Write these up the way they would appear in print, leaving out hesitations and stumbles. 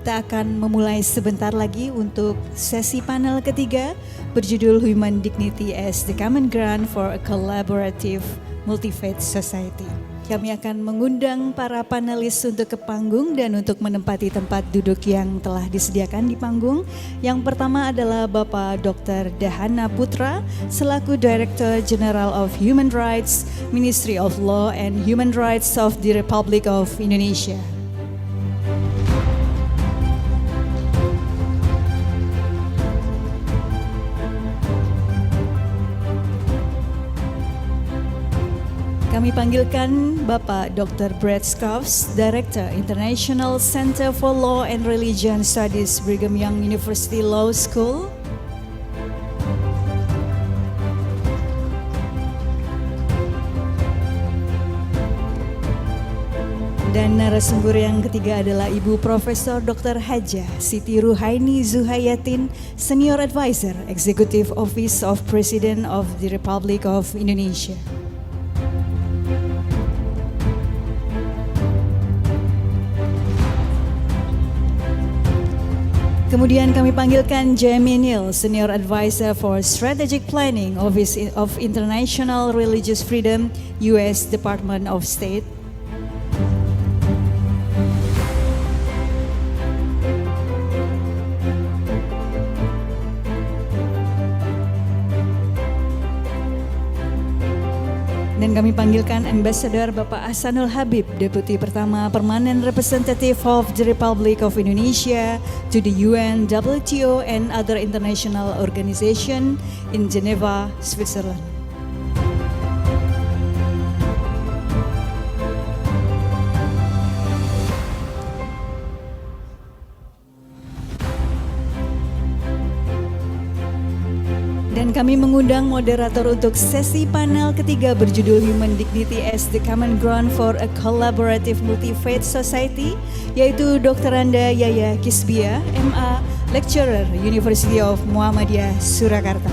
kita akan memulai sebentar lagi untuk sesi panel ketiga berjudul Human Dignity as the Common Ground for a Collaborative Multi-Faith Society. Kami akan mengundang para panelis untuk ke panggung dan untuk menempati tempat duduk yang telah disediakan di panggung. Yang pertama adalah Bapak Dr. Dahana Putra selaku Director General of Human Rights, Ministry of Law and Human Rights of the Republic of Indonesia. Kami panggilkan Bapak Dr. Brett Scoffs, Director International Center for Law and Religion Studies, Brigham Young University Law School. Dan narasumber yang ketiga adalah Ibu Profesor Dr. Hajah Siti Ruhaini Zuhayatin, Senior Advisor, Executive Office of President of the Republic of Indonesia. Kemudian kami panggilkan Jamie Neal, Senior Advisor for Strategic Planning, Office of International Religious Freedom, U.S. Department of State. Dan kami panggilkan Ambassador Bapak Ahsanul Habib, Deputi Pertama Permanent Representative of the Republic of Indonesia to the UN, WTO, and other international organizations in Geneva, Switzerland. Dan kami mengundang moderator untuk sesi panel ketiga berjudul Human Dignity as the Common Ground for a Collaborative Multi-Faith Society, yaitu Dr. Anda Yaya Kisbia, MA, Lecturer, University of Muhammadiyah, Surakarta.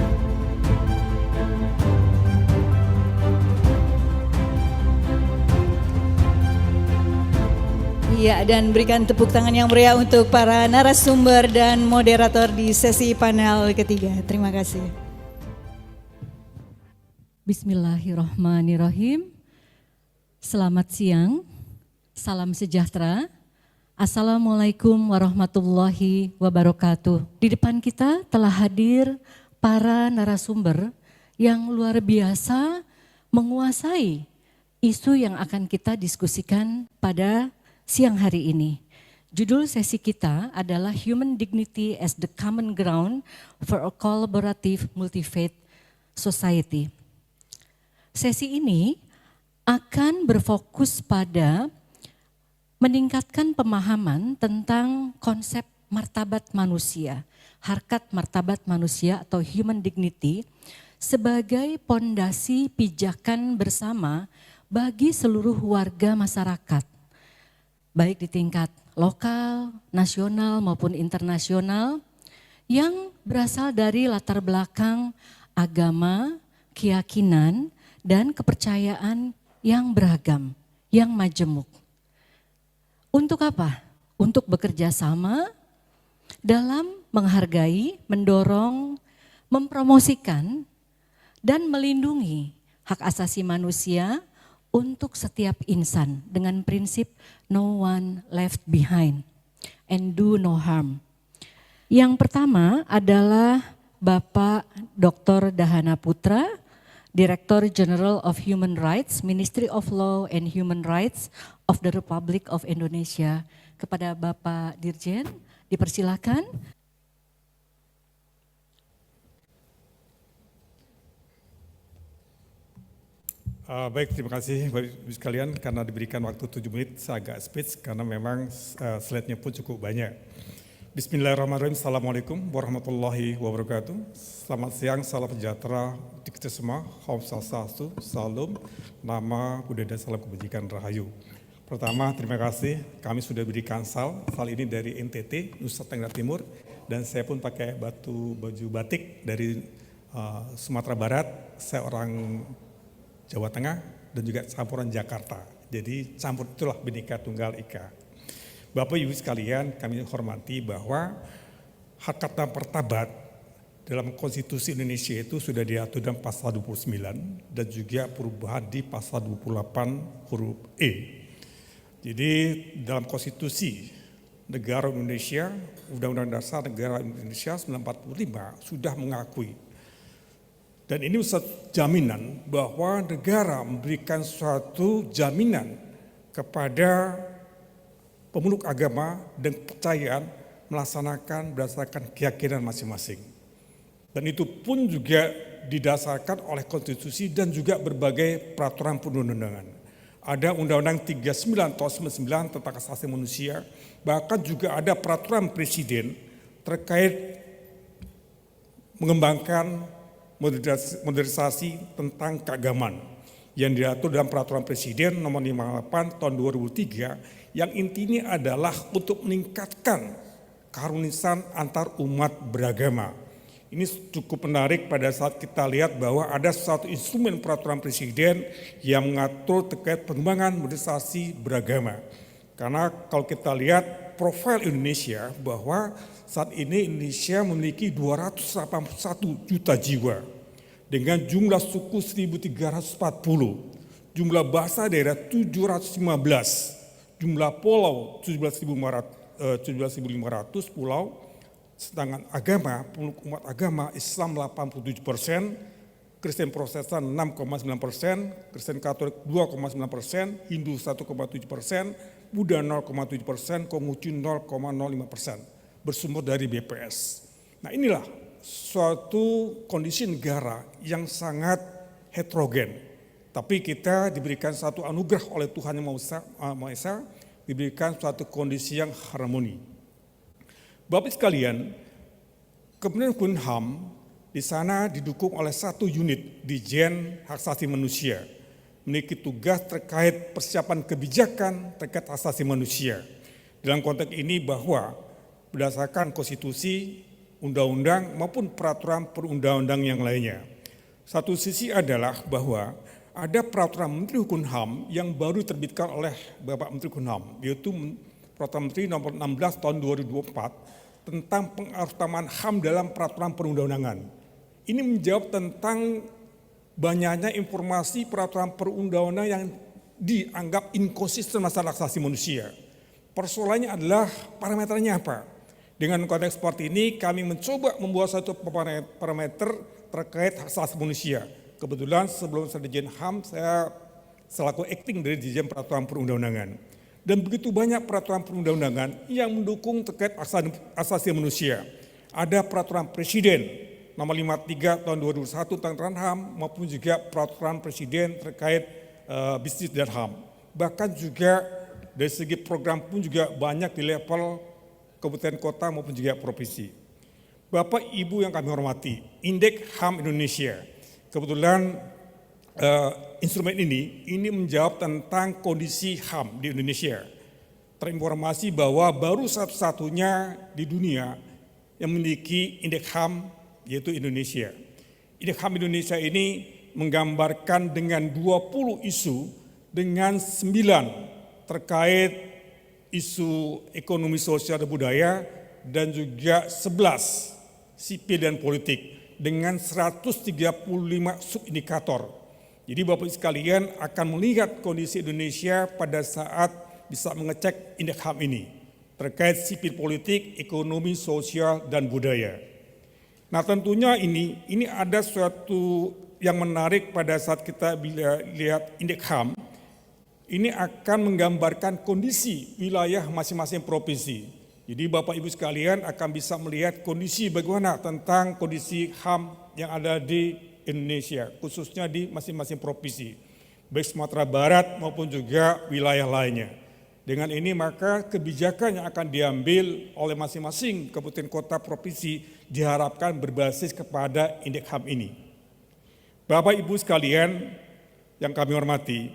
Ya, dan berikan tepuk tangan yang meriah untuk para narasumber dan moderator di sesi panel ketiga. Terima kasih. Bismillahirrahmanirrahim. Selamat siang, salam sejahtera. Assalamualaikum warahmatullahi wabarakatuh. Di depan kita telah hadir para narasumber yang luar biasa menguasai isu yang akan kita diskusikan pada siang hari ini. Judul sesi kita adalah Human Dignity as the Common Ground for a Collaborative Multi-Faith Society. Sesi ini akan berfokus pada meningkatkan pemahaman tentang konsep martabat manusia, harkat martabat manusia atau human dignity sebagai pondasi pijakan bersama bagi seluruh warga masyarakat, baik di tingkat lokal, nasional maupun internasional yang berasal dari latar belakang agama, keyakinan, dan kepercayaan yang beragam, yang majemuk. Untuk apa? Untuk bekerja sama dalam menghargai, mendorong, mempromosikan, dan melindungi hak asasi manusia untuk setiap insan dengan prinsip no one left behind and do no harm. Yang pertama adalah Bapak Dr. Dahana Putra, Director General of Human Rights, Ministry of Law and Human Rights of the Republic of Indonesia. Kepada Bapak Dirjen, dipersilakan. Baik, terima kasih Bapak Ibu sekalian karena diberikan waktu 7 menit, saya agak speech karena memang slide-nya pun cukup banyak. Bismillahirrahmanirrahim. Assalamualaikum warahmatullahi wabarakatuh. Selamat siang, salam sejahtera untuk kita semua. Om Swastiastu, Salam, Nama, Budaya dan Salam Kebajikan Rahayu. Pertama, terima kasih. Kami sudah berikan sal ini dari NTT, Nusa Tenggara Timur, dan saya pun pakai baju batik dari Sumatera Barat. Saya orang Jawa Tengah dan juga campuran Jakarta. Jadi campur itulah Bhinneka Tunggal Ika. Bapak Ibu sekalian, kami hormati bahwa hak kata martabat dalam konstitusi Indonesia itu sudah diatur dalam pasal 29 dan juga perubahan di pasal 28 huruf E. Jadi dalam konstitusi negara Indonesia, Undang-Undang Dasar Negara Indonesia 1945 sudah mengakui. Dan ini suatu jaminan bahwa negara memberikan suatu jaminan kepada pemeluk agama dan kepercayaan melaksanakan berdasarkan keyakinan masing-masing. Dan itu pun juga didasarkan oleh konstitusi dan juga berbagai peraturan perundang-undangan. Ada Undang-Undang 39 tahun 99 tentang hak asasi manusia, bahkan juga ada peraturan presiden terkait mengembangkan modernisasi tentang keagamaan yang diatur dalam peraturan presiden nomor 58 tahun 2003 yang intinya adalah untuk meningkatkan keharmonisan antar umat beragama. Ini cukup menarik pada saat kita lihat bahwa ada suatu instrumen peraturan presiden yang mengatur terkait pengembangan modernisasi beragama. Karena kalau kita lihat profil Indonesia bahwa saat ini Indonesia memiliki 281 juta jiwa dengan jumlah suku 1.340, jumlah bahasa daerah 715, jumlah pulau 17.500 pulau, sedangkan agama, umat agama Islam 87%, Kristen Protestan 6,9%, Kristen Katolik 2,9%, Hindu 1,7%, Buddha 0,7%, Konghucu 0,05%, bersumber dari BPS. Nah inilah suatu kondisi negara yang sangat heterogen. Tapi kita diberikan satu anugerah oleh Tuhan Yang Maha Esa, diberikan suatu kondisi yang harmoni. Bapak sekalian, Kementerian Hukum HAM di sana didukung oleh satu unit Ditjen Hak Asasi Manusia, memiliki tugas terkait persiapan kebijakan terkait hak asasi manusia. Dalam konteks ini bahwa berdasarkan konstitusi, undang-undang maupun peraturan perundang-undang yang lainnya. Satu sisi adalah bahwa ada peraturan Menteri Hukum HAM yang baru diterbitkan oleh Bapak Menteri Hukum HAM, yaitu Peraturan Menteri nomor 16 tahun 2024 tentang pengutamaan HAM dalam peraturan perundang-undangan. Ini menjawab tentang banyaknya informasi peraturan perundang-undangan yang dianggap inkonsisten masalah hak asasi manusia. Persoalannya adalah parameternya apa? Dengan konteks seperti ini kami mencoba membuat satu parameter terkait hak asasi manusia. Kebetulan sebelum saya Dirjen HAM saya selaku acting dari Dirjen Peraturan Perundang-undangan. Dan begitu banyak peraturan perundang-undangan yang mendukung terkait hak asasi manusia. Ada peraturan presiden nomor 53 tahun 2001 tentang HAM maupun juga peraturan presiden terkait bisnis dan HAM. Bahkan juga dari segi program pun juga banyak di level kabupaten kota maupun juga provinsi. Bapak Ibu yang kami hormati, Indeks HAM Indonesia. Kebetulan instrumen ini menjawab tentang kondisi HAM di Indonesia. Terinformasi bahwa baru satu-satunya di dunia yang memiliki indeks HAM yaitu Indonesia. Indeks HAM Indonesia ini menggambarkan dengan 20 isu dengan 9 terkait isu ekonomi sosial dan budaya dan juga 11 sipil dan politik dengan 135 subindikator. Jadi Bapak sekalian akan melihat kondisi Indonesia pada saat bisa mengecek indeks HAM ini terkait sipil politik, ekonomi, sosial, dan budaya. Nah tentunya ini ada suatu yang menarik pada saat kita lihat indeks HAM. Ini akan menggambarkan kondisi wilayah masing-masing provinsi. Jadi Bapak Ibu sekalian akan bisa melihat kondisi bagaimana tentang kondisi HAM yang ada di Indonesia, khususnya di masing-masing provinsi, baik Sumatera Barat maupun juga wilayah lainnya. Dengan ini maka kebijakan yang akan diambil oleh masing-masing kabupaten kota provinsi diharapkan berbasis kepada indeks HAM ini. Bapak Ibu sekalian yang kami hormati,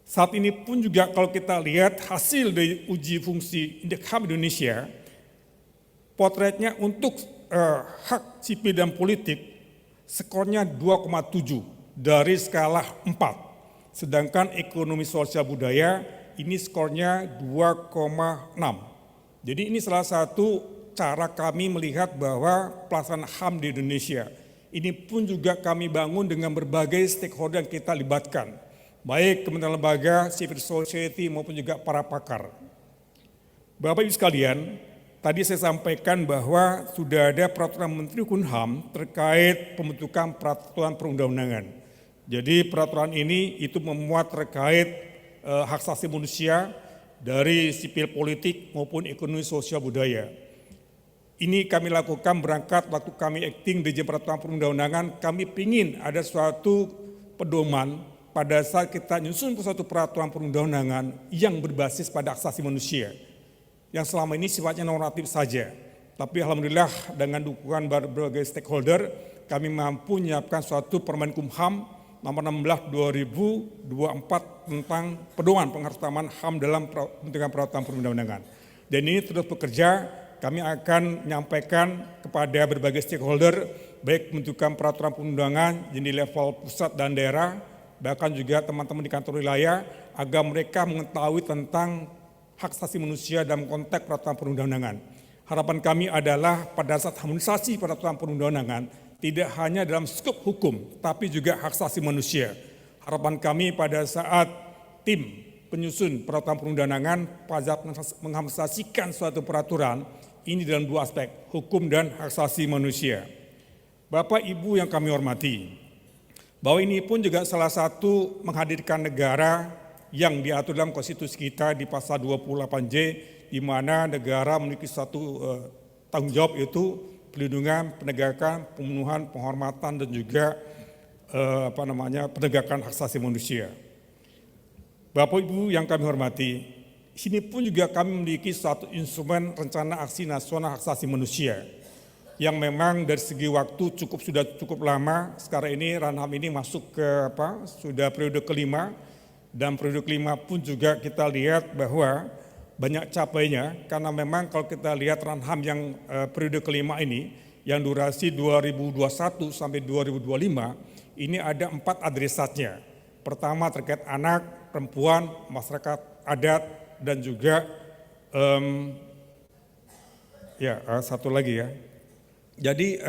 saat ini pun juga kalau kita lihat hasil dari uji fungsi indeks HAM Indonesia, potretnya untuk hak sipil dan politik skornya 2,7 dari skala 4. Sedangkan ekonomi sosial budaya ini skornya 2,6. Jadi ini salah satu cara kami melihat bahwa pelaksanaan HAM di Indonesia. Ini pun juga kami bangun dengan berbagai stakeholder yang kita libatkan, baik kementerian lembaga, civil society maupun juga para pakar. Bapak Ibu sekalian, tadi saya sampaikan bahwa sudah ada peraturan Menteri Hukum HAM terkait pembentukan peraturan perundang-undangan. Jadi peraturan ini itu memuat terkait hak asasi manusia dari sipil politik maupun ekonomi sosial budaya. Ini kami lakukan berangkat waktu kami acting di peraturan perundang-undangan, kami ingin ada suatu pedoman pada saat kita nyusun suatu peraturan perundang-undangan yang berbasis pada hak asasi manusia, yang selama ini sifatnya normatif saja. Tapi alhamdulillah dengan dukungan berbagai stakeholder, kami mampu menyiapkan suatu Permenkumham nomor 16 2024 tentang pedoman pengharusutamaan HAM dalam pembentukan peraturan perundang-undangan. Dan ini terus bekerja, kami akan menyampaikan kepada berbagai stakeholder, baik pembentukan peraturan perundangan di level pusat dan daerah, bahkan juga teman-teman di kantor wilayah, agar mereka mengetahui tentang hak asasi manusia dalam konteks peraturan perundang-undangan. Harapan kami adalah pada saat harmonisasi peraturan perundang-undangan, tidak hanya dalam skop hukum, tapi juga hak asasi manusia. Harapan kami pada saat tim penyusun peraturan perundang-undangan pada mengharmonisasikan suatu peraturan, ini dalam dua aspek, hukum dan hak asasi manusia. Bapak Ibu yang kami hormati, bahwa ini pun juga salah satu menghadirkan negara yang diatur dalam konstitusi kita di pasal 28J, di mana negara memiliki suatu tanggung jawab, yaitu perlindungan, penegakan, pemenuhan, penghormatan dan juga penegakan hak asasi manusia. Bapak Ibu yang kami hormati, sini pun juga kami memiliki suatu instrumen rencana aksi nasional hak asasi manusia yang memang dari segi waktu sudah cukup lama. Sekarang ini Ranham ini masuk ke sudah periode kelima, dan periode kelima pun juga kita lihat bahwa banyak capainya, karena memang kalau kita lihat Ranham yang periode kelima ini yang durasi 2021 sampai 2025 ini ada 4 adresatnya. Pertama terkait anak, perempuan, masyarakat adat, dan juga satu lagi ya. Jadi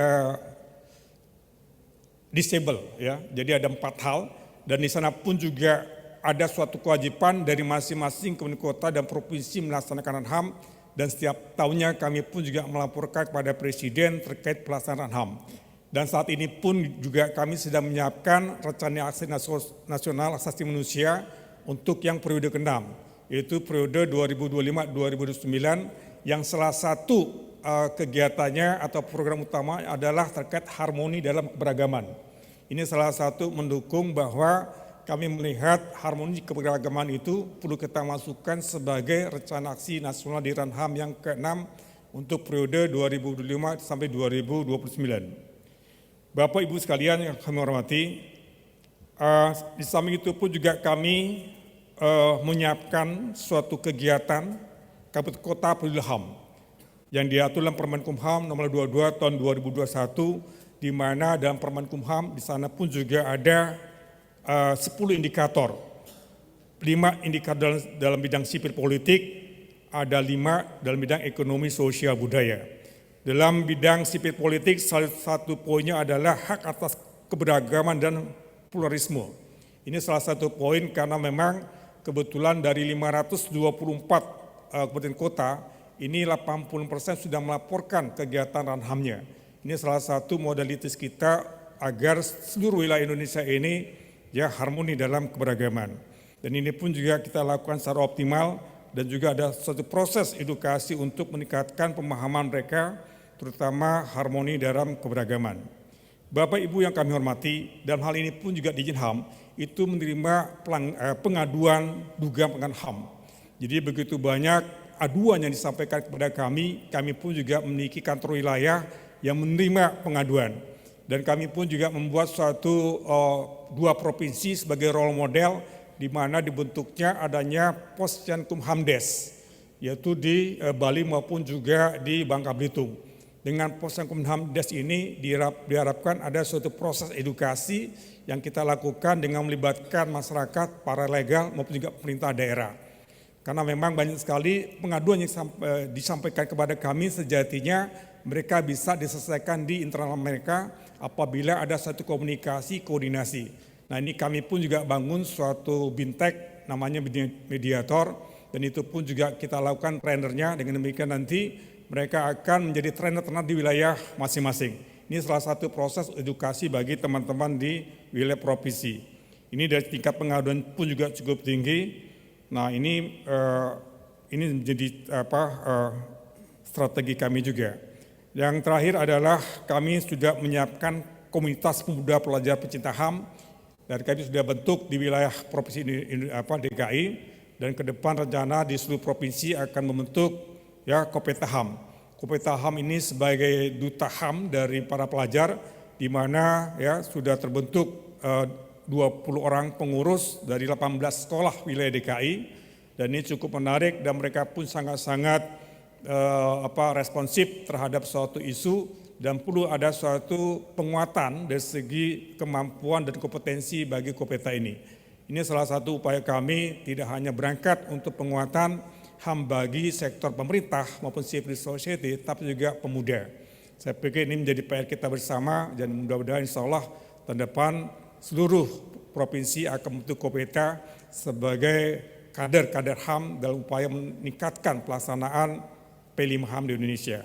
disable ya. Jadi ada 4 hal, dan di sana pun juga ada suatu kewajiban dari masing-masing kabupaten kota dan provinsi melaksanakan HAM, dan setiap tahunnya kami pun juga melaporkan kepada Presiden terkait pelaksanaan HAM. Dan saat ini pun juga kami sedang menyiapkan rencana aksi nasional hak asasi manusia untuk yang periode ke-6, yaitu periode 2025-2029, yang salah satu kegiatannya atau program utama adalah terkait harmoni dalam keberagaman. Ini salah satu mendukung bahwa kami melihat harmoni keberagaman itu perlu kita masukkan sebagai rencana aksi nasional di Ranham yang ke-6 untuk periode 2025 sampai 2029. Bapak Ibu sekalian yang kami hormati, di samping itu pun juga kami menyiapkan suatu kegiatan kabupaten kota peduli HAM yang diatur dalam Permenkumham nomor 22 tahun 2021, di mana dalam Permenkumham di sana pun juga ada 10 indikator, 5 indikator dalam bidang sipil politik, ada 5 dalam bidang ekonomi sosial budaya. Dalam bidang sipil politik salah satu poinnya adalah hak atas keberagaman dan pluralisme. Ini salah satu poin karena memang kebetulan dari 524 kabupaten kota, ini 80% sudah melaporkan kegiatan Ranhamnya. Ini salah satu modalitas kita agar seluruh wilayah Indonesia ini ya harmoni dalam keberagaman. Dan ini pun juga kita lakukan secara optimal, dan juga ada suatu proses edukasi untuk meningkatkan pemahaman mereka, terutama harmoni dalam keberagaman. Bapak Ibu yang kami hormati, dalam hal ini pun juga Dirjen HAM itu menerima pengaduan dugaan pelanggaran HAM. Jadi begitu banyak aduan yang disampaikan kepada kami pun juga memiliki kantor wilayah yang menerima pengaduan. Dan kami pun juga membuat suatu 2 provinsi sebagai role model, di mana dibentuknya adanya Posyankum Hamdes, yaitu di Bali maupun juga di Bangka Belitung. Dengan Posyankum Hamdes ini diharapkan ada suatu proses edukasi yang kita lakukan dengan melibatkan masyarakat, para legal maupun juga pemerintah daerah. Karena memang banyak sekali pengaduan yang disampaikan kepada kami sejatinya mereka bisa diselesaikan di internal mereka apabila ada satu komunikasi, koordinasi. Nah ini kami pun juga bangun suatu bintek namanya mediator dan itu pun juga kita lakukan trainernya, dengan demikian nanti mereka akan menjadi trainer di wilayah masing-masing. Ini salah satu proses edukasi bagi teman-teman di wilayah provinsi. Ini dari tingkat pengaduan pun juga cukup tinggi. Nah ini menjadi strategi kami juga. Yang terakhir adalah kami sudah menyiapkan komunitas pemuda pelajar pecinta HAM dan kami sudah bentuk di wilayah provinsi DKI dan ke depan rencana di seluruh provinsi akan membentuk Kopeta HAM. Kopeta HAM ini sebagai duta HAM dari para pelajar di mana sudah terbentuk 20 orang pengurus dari 18 sekolah wilayah DKI dan ini cukup menarik dan mereka pun sangat-sangat responsif terhadap suatu isu dan perlu ada suatu penguatan dari segi kemampuan dan kompetensi bagi Kopeta ini. Ini salah satu upaya kami tidak hanya berangkat untuk penguatan HAM bagi sektor pemerintah maupun civil society tapi juga pemuda. Saya pikir ini menjadi PR kita bersama dan mudah-mudahan insya Allah tahun depan seluruh provinsi akan membentuk Kopeta sebagai kader-kader HAM dalam upaya meningkatkan pelaksanaan P5 HAM di Indonesia.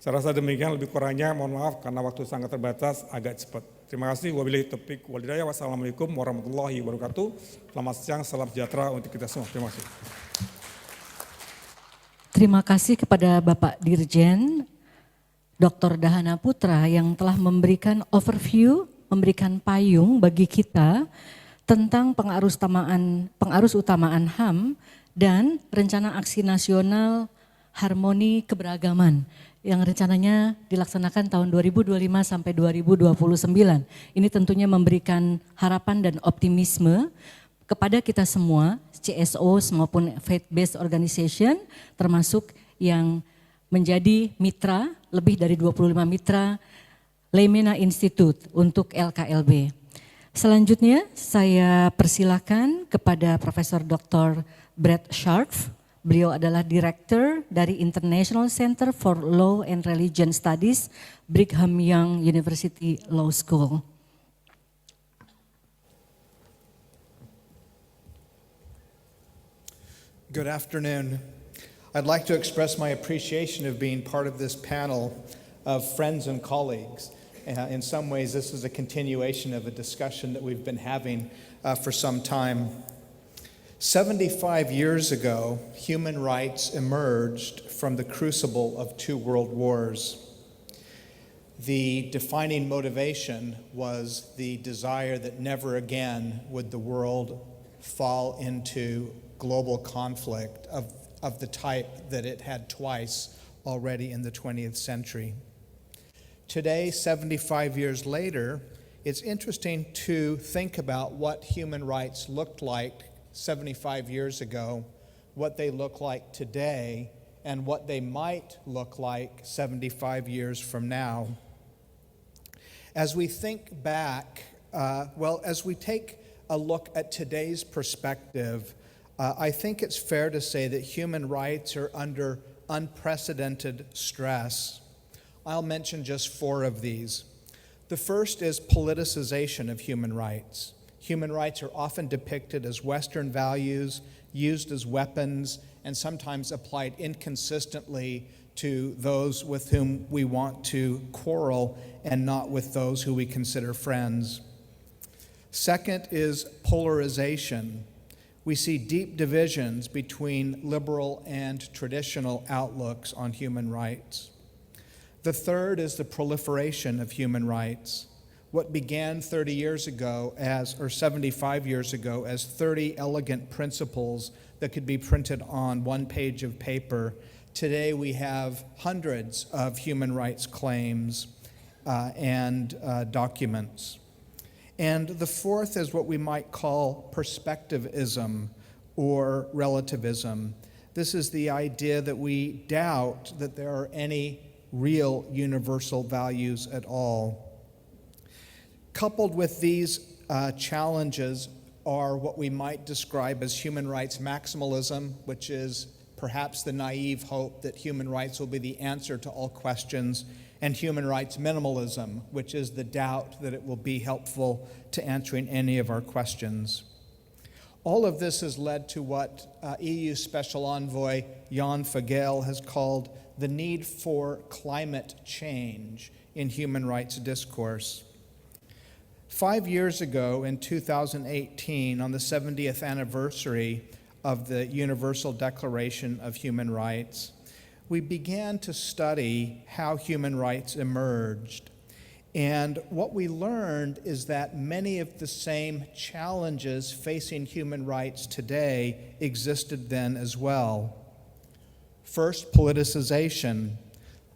Saya rasa demikian, lebih kurangnya mohon maaf karena waktu sangat terbatas, agak cepat. Terima kasih. Wabillahi taufiq wal hidayah. Wassalamualaikum warahmatullahi wabarakatuh. Selamat siang, salam sejahtera untuk kita semua. Terima kasih. Terima kasih kepada Bapak Dirjen Dr. Dahana Putra yang telah memberikan overview, memberikan payung bagi kita tentang pengarus utamaan HAM dan rencana aksi nasional Harmoni Keberagaman yang rencananya dilaksanakan tahun 2025 sampai 2029. Ini tentunya memberikan harapan dan optimisme kepada kita semua, CSOs maupun faith-based organization, termasuk yang menjadi mitra, lebih dari 25 mitra Lemena Institute untuk LKLB. Selanjutnya saya persilakan kepada Profesor Dr. Brett Scharf. Beliau adalah Director dari International Center for Law and Religion Studies, Brigham Young University Law School. Good afternoon. I'd like to express my appreciation of being part of this panel of friends and colleagues. In some ways, this is a continuation of a discussion that we've been having for some time. 75 years ago, human rights emerged from the crucible of two world wars. The defining motivation was the desire that never again would the world fall into global conflict of the type that it had twice already in the 20th century. Today, 75 years later, it's interesting to think about what human rights looked like 75 years ago, what they look like today, and what they might look like 75 years from now. As we think back, as we take a look at today's perspective, I think it's fair to say that human rights are under unprecedented stress. I'll mention just 4 of these. The first is politicization of human rights. Human rights are often depicted as Western values, used as weapons, and sometimes applied inconsistently to those with whom we want to quarrel and not with those who we consider friends. Second is polarization. We see deep divisions between liberal and traditional outlooks on human rights. The third is the proliferation of human rights. What began 30 years ago or 75 years ago as 30 elegant principles that could be printed on one page of paper, today we have hundreds of human rights claims and documents. And the fourth is what we might call perspectivism or relativism. This is the idea that we doubt that there are any real universal values at all. Coupled with these challenges are what we might describe as human rights maximalism, which is perhaps the naive hope that human rights will be the answer to all questions, and human rights minimalism, which is the doubt that it will be helpful to answering any of our questions. All of this has led to what EU Special Envoy Jan Fagel has called the need for climate change in human rights discourse. 5 years ago, in 2018, on the 70th anniversary of the Universal Declaration of Human Rights, we began to study how human rights emerged. And what we learned is that many of the same challenges facing human rights today existed then as well. First, politicization.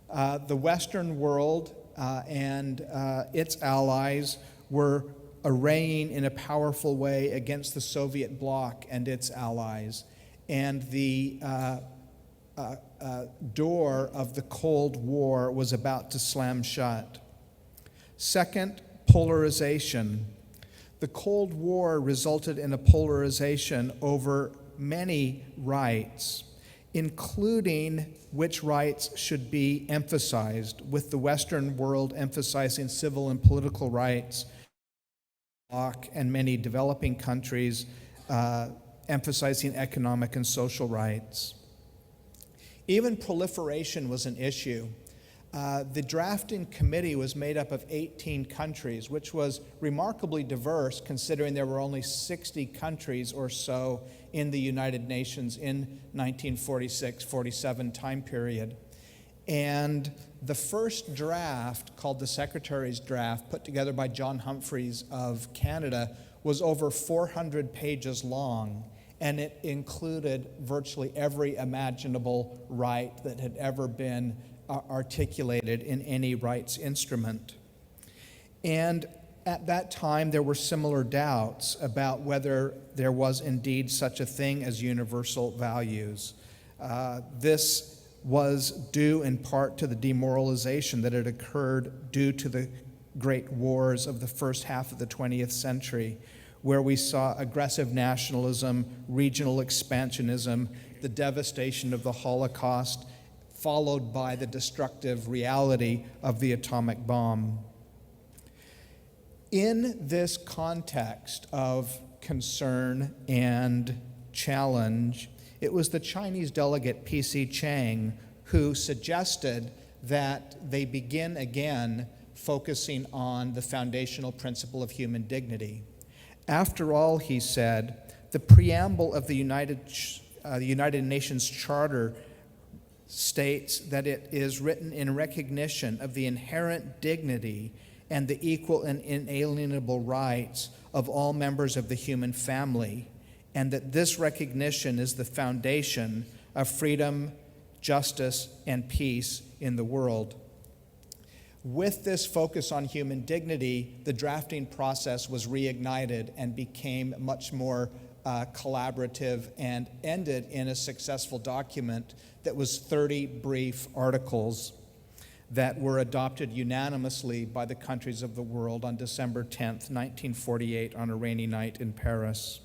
The Western world and its allies were arraying in a powerful way against the Soviet bloc and its allies. And the door of the Cold War was about to slam shut. Second, polarization. The Cold War resulted in a polarization over many rights, including which rights should be emphasized, with the Western world emphasizing civil and political rights, and many developing countries emphasizing economic and social rights. Even proliferation was an issue. The drafting committee was made up of 18 countries, which was remarkably diverse considering there were only 60 countries or so in the United Nations in 1946-47 time period. And the first draft, called the Secretary's Draft, put together by John Humphreys of Canada, was over 400 pages long, and it included virtually every imaginable right that had ever been articulated in any rights instrument. And at that time, there were similar doubts about whether there was indeed such a thing as universal values. This was due in part to the demoralization that had occurred due to the great wars of the first half of the 20th century, where we saw aggressive nationalism, regional expansionism, the devastation of the Holocaust, followed by the destructive reality of the atomic bomb. In this context of concern and challenge, it was the Chinese delegate P.C. Chang who suggested that they begin again focusing on the foundational principle of human dignity. After all, he said, the preamble of the United Nations Charter states that it is written in recognition of the inherent dignity and the equal and inalienable rights of all members of the human family, and that this recognition is the foundation of freedom, justice, and peace in the world. With this focus on human dignity, the drafting process was reignited and became much more collaborative and ended in a successful document that was 30 brief articles that were adopted unanimously by the countries of the world on December 10th, 1948, on a rainy night in Paris.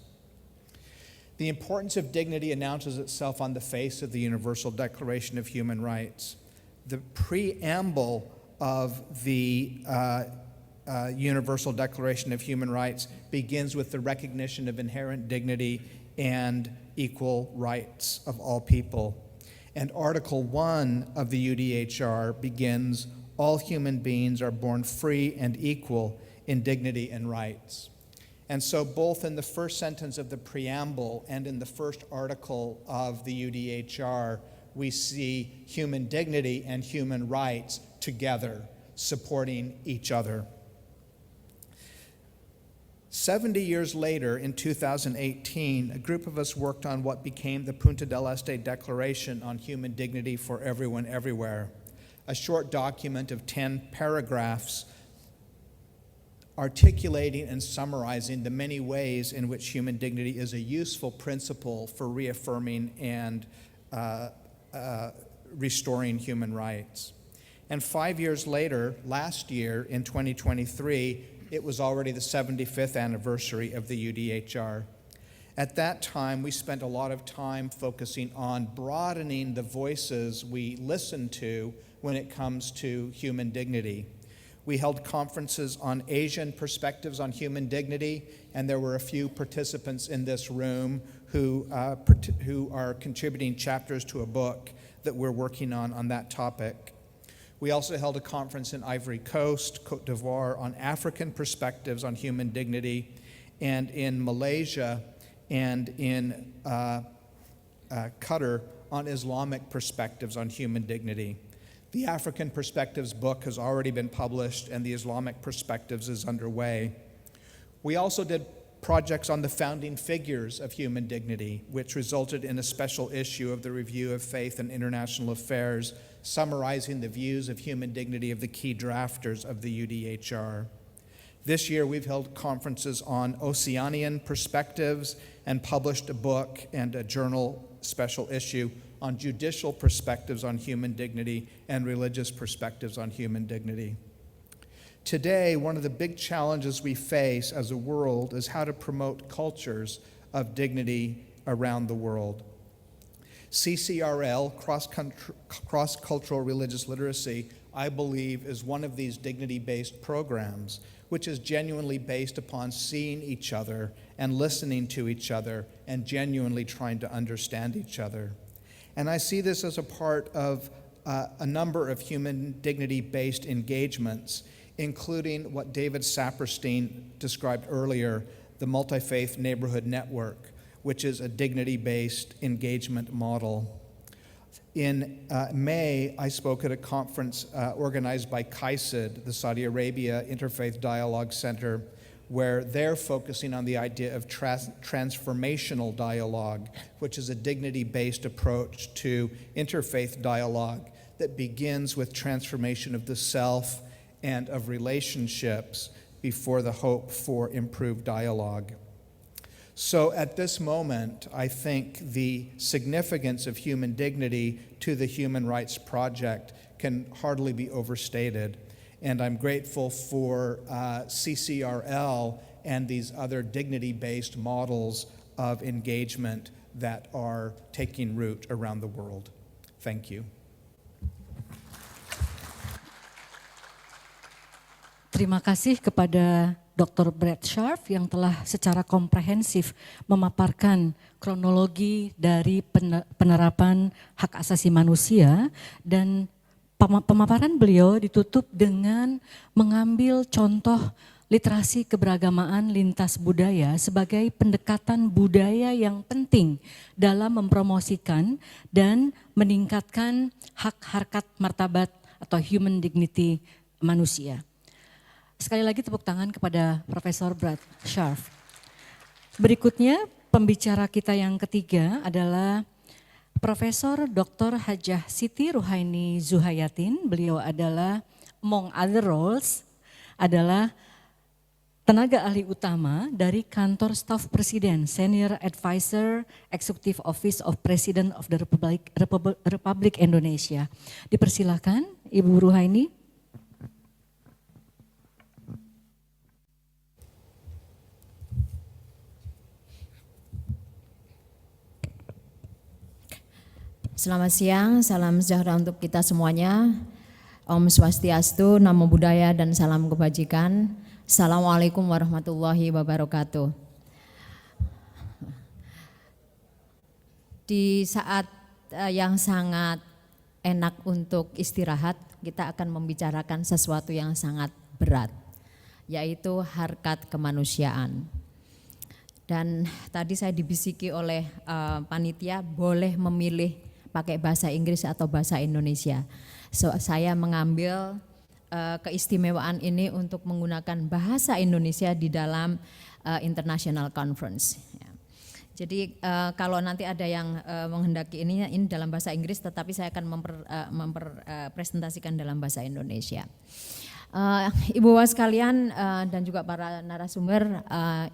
The importance of dignity announces itself on the face of the Universal Declaration of Human Rights. The preamble of the Universal Declaration of Human Rights begins with the recognition of inherent dignity and equal rights of all people. And Article 1 of the UDHR begins, all human beings are born free and equal in dignity and rights. And so both in the first sentence of the preamble and in the first article of the UDHR, we see human dignity and human rights together, supporting each other. 70 years later, in 2018, a group of us worked on what became the Punta del Este Declaration on Human Dignity for Everyone, Everywhere, a short document of 10 paragraphs articulating and summarizing the many ways in which human dignity is a useful principle for reaffirming and restoring human rights. And 5 years later, last year in 2023, it was already the 75th anniversary of the UDHR. At that time, we spent a lot of time focusing on broadening the voices we listen to when it comes to human dignity. We held conferences on Asian perspectives on human dignity, and there were a few participants in this room who are contributing chapters to a book that we're working on that topic. We also held a conference in Ivory Coast, Côte d'Ivoire, on African perspectives on human dignity, and in Malaysia and in Qatar on Islamic perspectives on human dignity. The African Perspectives book has already been published, and the Islamic Perspectives is underway. We also did projects on the founding figures of human dignity, which resulted in a special issue of the Review of Faith and International Affairs, summarizing the views of human dignity of the key drafters of the UDHR. This year, we've held conferences on Oceanian perspectives and published a book and a journal special issue on judicial perspectives on human dignity and religious perspectives on human dignity. Today, one of the big challenges we face as a world is how to promote cultures of dignity around the world. CCRL, Cross-Cultural Religious Literacy, I believe is one of these dignity-based programs, which is genuinely based upon seeing each other and listening to each other and genuinely trying to understand each other. And I see this as a part of a number of human dignity-based engagements, including what David Saperstein described earlier, the Multi-Faith Neighborhood Network, which is a dignity-based engagement model. In May, I spoke at a conference organized by QAICID, the Saudi Arabia Interfaith Dialogue Center, where they're focusing on the idea of transformational dialogue, which is a dignity-based approach to interfaith dialogue that begins with transformation of the self and of relationships before the hope for improved dialogue. So at this moment, I think the significance of human dignity to the Human Rights Project can hardly be overstated. And I'm grateful for CCRL and these other dignity-based models of engagement that are taking root around the world. Thank you. Terima kasih kepada Dr. Brad Scharf yang telah secara komprehensif memaparkan kronologi dari penerapan hak asasi manusia, dan pemaparan beliau ditutup dengan mengambil contoh literasi keberagamaan lintas budaya sebagai pendekatan budaya yang penting dalam mempromosikan dan meningkatkan hak harkat martabat atau human dignity manusia. Sekali lagi tepuk tangan kepada Profesor Brad Scharf. Berikutnya pembicara kita yang ketiga adalah Profesor Dr. Hajah Siti Ruhaini Zuhayatin. Beliau adalah, among other roles, adalah tenaga ahli utama dari Kantor Staf Presiden, Senior Advisor Executive Office of President of the Republic Indonesia. Dipersilakan Ibu Ruhaini. Selamat siang, salam sejahtera untuk kita semuanya. Om Swastiastu, Namo Buddhaya, dan salam kebajikan. Assalamualaikum warahmatullahi wabarakatuh. Di saat yang sangat enak untuk istirahat, kita akan membicarakan sesuatu yang sangat berat, yaitu harkat kemanusiaan. Dan tadi saya dibisiki oleh panitia boleh memilih pakai bahasa Inggris atau bahasa Indonesia. So, saya mengambil keistimewaan ini untuk menggunakan bahasa Indonesia di dalam international conference. Ya. Jadi kalau nanti ada yang menghendaki ini dalam bahasa Inggris, tetapi saya akan mempresentasikan dalam bahasa Indonesia. Ibu Bapak sekalian dan juga para narasumber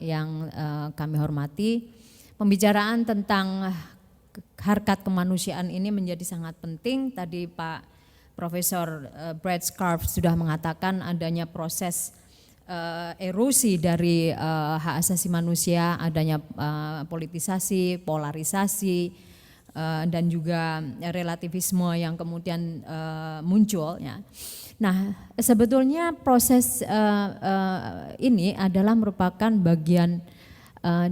yang kami hormati, pembicaraan tentang harkat kemanusiaan ini menjadi sangat penting. Tadi Pak Profesor Brad Scharf sudah mengatakan adanya proses erosi dari hak asasi manusia, adanya politisasi, polarisasi, dan juga relativisme yang kemudian muncul. Ya. Nah, sebetulnya proses ini adalah merupakan bagian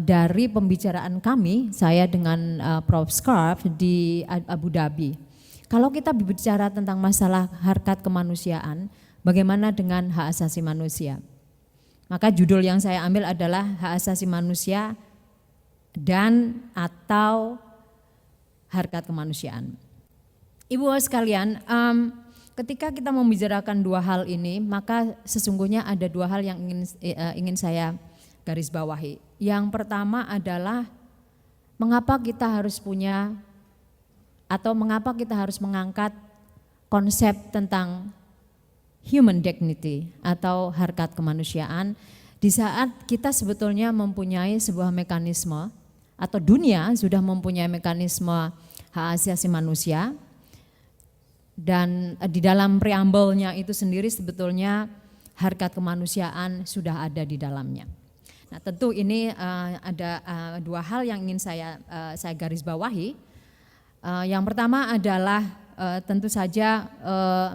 dari pembicaraan kami, saya dengan Prof. Scarf di Abu Dhabi. Kalau kita berbicara tentang masalah harkat kemanusiaan, bagaimana dengan hak asasi manusia? Maka judul yang saya ambil adalah hak asasi manusia dan atau harkat kemanusiaan. Ibu sekalian, ketika kita membicarakan dua hal ini, maka sesungguhnya ada dua hal yang ingin saya garis bawahi. Yang pertama adalah mengapa kita harus punya atau mengapa kita harus mengangkat konsep tentang human dignity atau harkat kemanusiaan di saat kita sebetulnya mempunyai sebuah mekanisme atau dunia sudah mempunyai mekanisme hak asasi manusia. Dan di dalam preambelnya itu sendiri sebetulnya harkat kemanusiaan sudah ada di dalamnya. Nah, tentu ini ada dua hal yang ingin saya garis bawahi. Yang pertama adalah tentu saja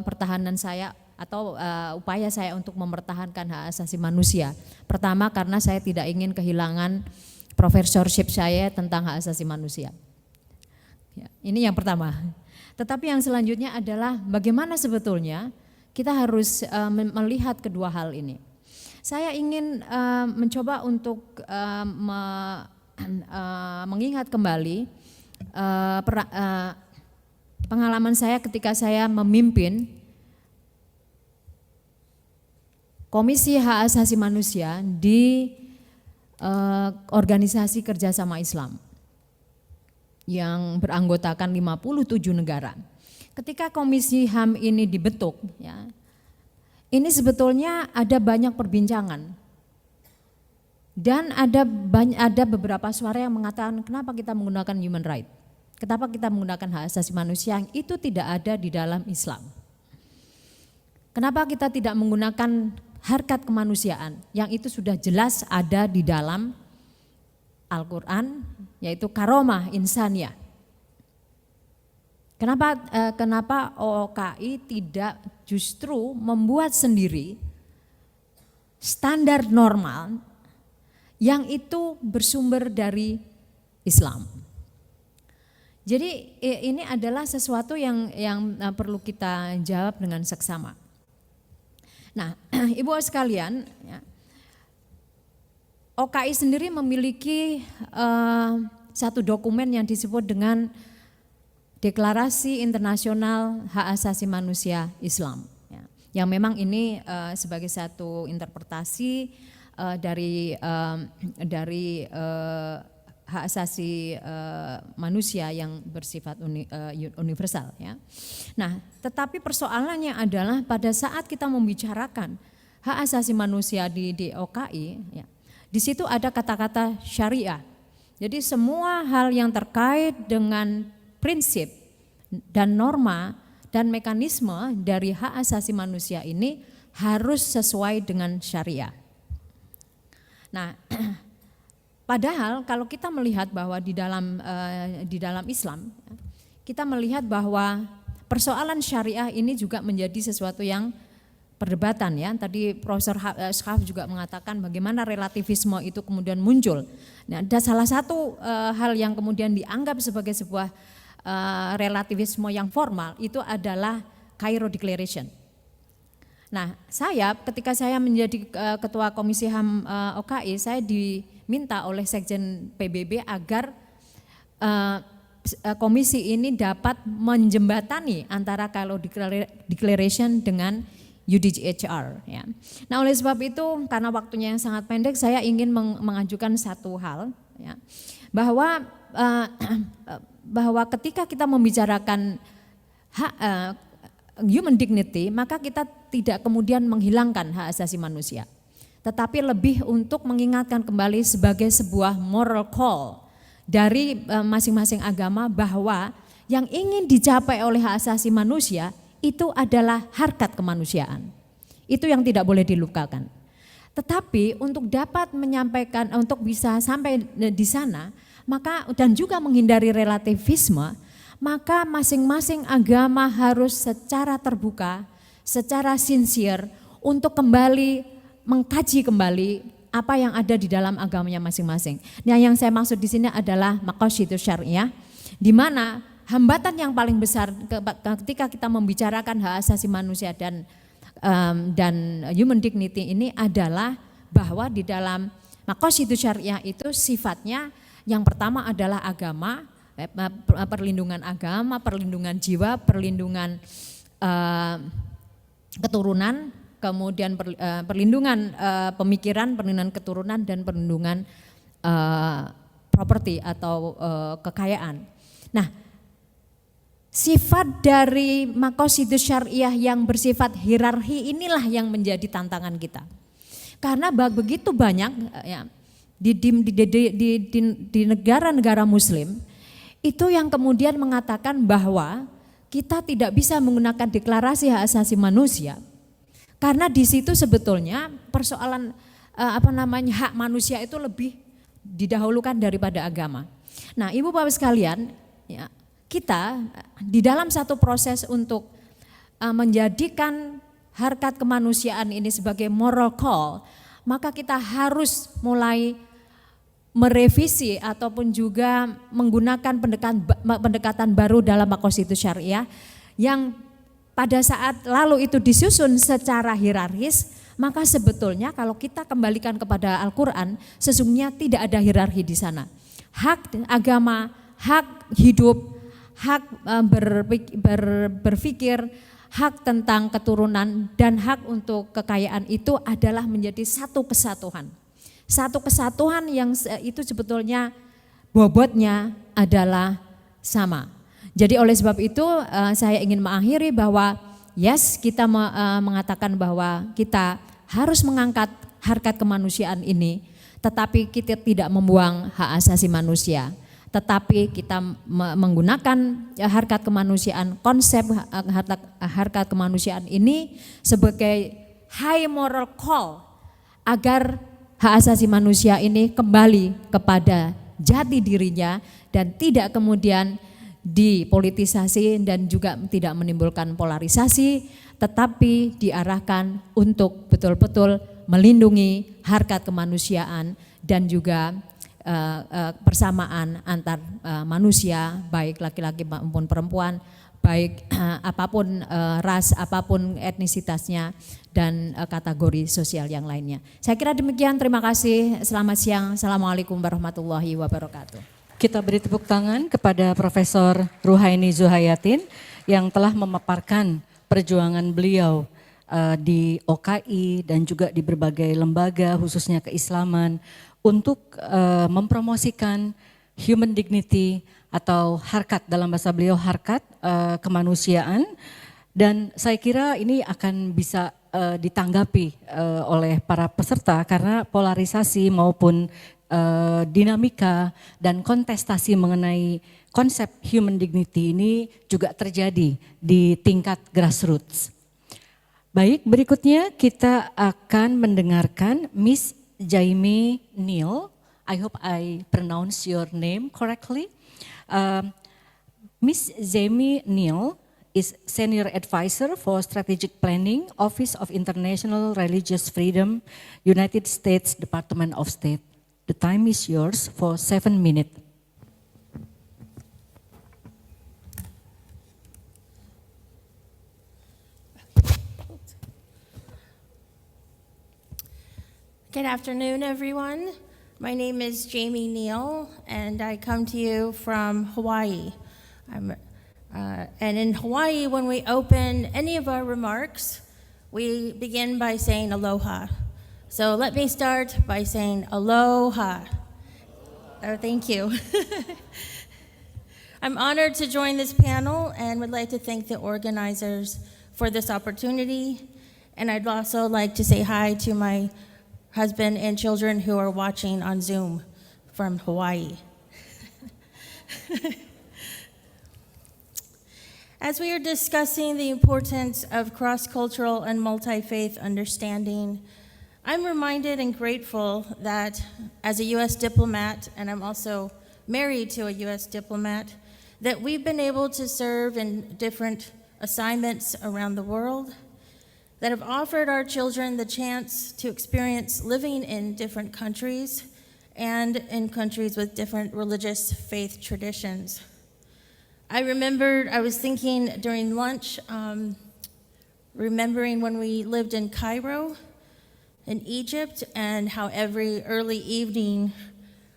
pertahanan saya atau upaya saya untuk mempertahankan hak asasi manusia. Pertama karena saya tidak ingin kehilangan professorship saya tentang hak asasi manusia. Ya, ini yang pertama. Tetapi yang selanjutnya adalah bagaimana sebetulnya kita harus melihat kedua hal ini. Saya ingin mencoba untuk mengingat kembali pengalaman saya ketika saya memimpin Komisi Hak Asasi Manusia di Organisasi Kerjasama Islam yang beranggotakan 57 negara. Ketika Komisi HAM ini dibentuk, ya, ini sebetulnya ada banyak perbincangan dan ada beberapa suara yang mengatakan kenapa kita menggunakan human right, kenapa kita menggunakan hak asasi manusia yang itu tidak ada di dalam Islam. Kenapa kita tidak menggunakan harkat kemanusiaan yang itu sudah jelas ada di dalam Al-Quran, yaitu karomah insaniyah. Kenapa OKI tidak justru membuat sendiri standar normal yang itu bersumber dari Islam. Jadi ini adalah sesuatu yang perlu kita jawab dengan seksama. Nah, ibu sekalian, ya, OKI sendiri memiliki satu dokumen yang disebut dengan Deklarasi Internasional Hak Asasi Manusia Islam, ya, yang memang ini sebagai satu interpretasi dari hak asasi manusia yang bersifat universal. Ya. Nah, tetapi persoalannya adalah pada saat kita membicarakan hak asasi manusia di OKI, ya, di situ ada kata-kata syariah. Jadi semua hal yang terkait dengan prinsip dan norma dan mekanisme dari hak asasi manusia ini harus sesuai dengan syariah. Nah, padahal kalau kita melihat bahwa di dalam Islam, kita melihat bahwa persoalan syariah ini juga menjadi sesuatu yang perdebatan, ya. Tadi Profesor Scarf juga mengatakan bagaimana relativisme itu kemudian muncul. Nah, ada salah satu hal yang kemudian dianggap sebagai sebuah relativisme yang formal itu adalah Cairo Declaration. Nah, ketika saya menjadi ketua Komisi HAM OKI, saya diminta oleh Sekjen PBB agar komisi ini dapat menjembatani antara Cairo Declaration dengan UDHR. Ya. Nah, oleh sebab itu karena waktunya yang sangat pendek, saya ingin mengajukan satu hal, ya, bahwa ketika kita membicarakan human dignity, maka kita tidak kemudian menghilangkan hak asasi manusia, tetapi lebih untuk mengingatkan kembali sebagai sebuah moral call dari masing-masing agama bahwa yang ingin dicapai oleh hak asasi manusia itu adalah harkat kemanusiaan. Itu yang tidak boleh dilupakan. Tetapi untuk dapat menyampaikan, untuk bisa sampai di sana, maka dan juga menghindari relativisme, maka masing-masing agama harus secara terbuka, secara sincere untuk kembali mengkaji kembali apa yang ada di dalam agamanya masing-masing. Nah, yang saya maksud di sini adalah maqasidus syariah, di mana hambatan yang paling besar ketika kita membicarakan hak asasi manusia dan human dignity ini adalah bahwa di dalam maqasidus syariah itu sifatnya yang pertama adalah agama, perlindungan agama, perlindungan jiwa, perlindungan keturunan, kemudian perlindungan pemikiran, perlindungan keturunan, dan perlindungan properti atau kekayaan. Nah, sifat dari maqasidus syariah yang bersifat hierarki inilah yang menjadi tantangan kita. Karena begitu banyak ya, di negara-negara Muslim itu yang kemudian mengatakan bahwa kita tidak bisa menggunakan deklarasi hak asasi manusia. Karena di situ sebetulnya persoalan hak manusia itu lebih didahulukan daripada agama. Nah, Ibu Bapak sekalian, ya, kita di dalam satu proses untuk menjadikan harkat kemanusiaan ini sebagai moral call, maka kita harus mulai merevisi ataupun juga menggunakan pendekatan baru dalam maqasidus syariah yang pada saat lalu itu disusun secara hierarkis, maka sebetulnya kalau kita kembalikan kepada Al-Quran, sesungguhnya tidak ada hierarki di sana. Hak agama, hak hidup, hak berpikir, hak tentang keturunan, dan hak untuk kekayaan itu adalah menjadi satu kesatuan. Satu kesatuan yang itu sebetulnya bobotnya adalah sama. Jadi oleh sebab itu saya ingin mengakhiri bahwa yes, kita mengatakan bahwa kita harus mengangkat harkat kemanusiaan ini, tetapi kita tidak membuang hak asasi manusia. Tetapi kita menggunakan harkat kemanusiaan, konsep harkat kemanusiaan ini sebagai high moral call agar hak asasi manusia ini kembali kepada jati dirinya dan tidak kemudian dipolitisasi dan juga tidak menimbulkan polarisasi, tetapi diarahkan untuk betul-betul melindungi harkat kemanusiaan dan juga persamaan antar manusia, baik laki-laki maupun perempuan, baik apapun ras, apapun etnisitasnya, dan kategori sosial yang lainnya. Saya kira demikian, terima kasih, selamat siang, Assalamualaikum warahmatullahi wabarakatuh. Kita beri tepuk tangan kepada Profesor Ruhaini Zuhayatin yang telah memaparkan perjuangan beliau di OKI dan juga di berbagai lembaga khususnya keislaman untuk mempromosikan human dignity atau harkat, dalam bahasa beliau harkat kemanusiaan, dan saya kira ini akan bisa ditanggapi oleh para peserta karena polarisasi maupun dinamika dan kontestasi mengenai konsep human dignity ini juga terjadi di tingkat grassroots. Baik, berikutnya kita akan mendengarkan Miss Jamie Neal. I hope I pronounce your name correctly. Miss Jamie Neal is Senior Advisor for Strategic Planning, Office of International Religious Freedom, United States Department of State. The time is yours for 7 minutes. Good afternoon, everyone. My name is Jamie Neal, and I come to you from Hawaii. And in Hawaii, when we open any of our remarks, we begin by saying aloha. So let me start by saying aloha. Oh, thank you. I'm honored to join this panel and would like to thank the organizers for this opportunity. And I'd also like to say hi to my husband and children who are watching on Zoom from Hawaii. As we are discussing the importance of cross-cultural and multi-faith understanding, I'm reminded and grateful that as a U.S. diplomat, and I'm also married to a U.S. diplomat, that we've been able to serve in different assignments around the world that have offered our children the chance to experience living in different countries and in countries with different religious faith traditions. I was thinking during lunch, remembering when we lived in Cairo, in Egypt, and how every early evening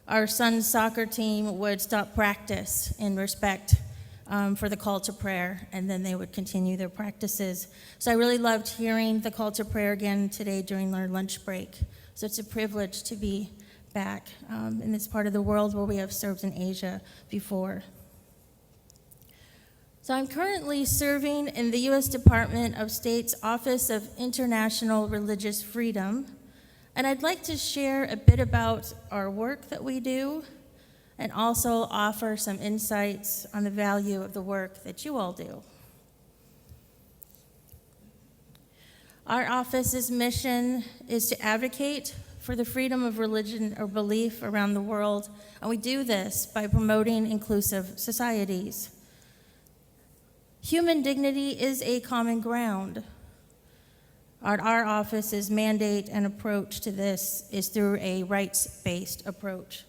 our son's soccer team would stop practice in respect for the call to prayer, and then they would continue their practices. So I really loved hearing the call to prayer again today during our lunch break. So it's a privilege to be back in this part of the world where we have served in Asia before. So I'm currently serving in the U.S. Department of State's Office of International Religious Freedom, and I'd like to share a bit about our work that we do and also offer some insights on the value of the work that you all do. Our office's mission is to advocate for the freedom of religion or belief around the world, and we do this by promoting inclusive societies. Human dignity is a common ground. Our office's mandate and approach to this is through a rights-based approach.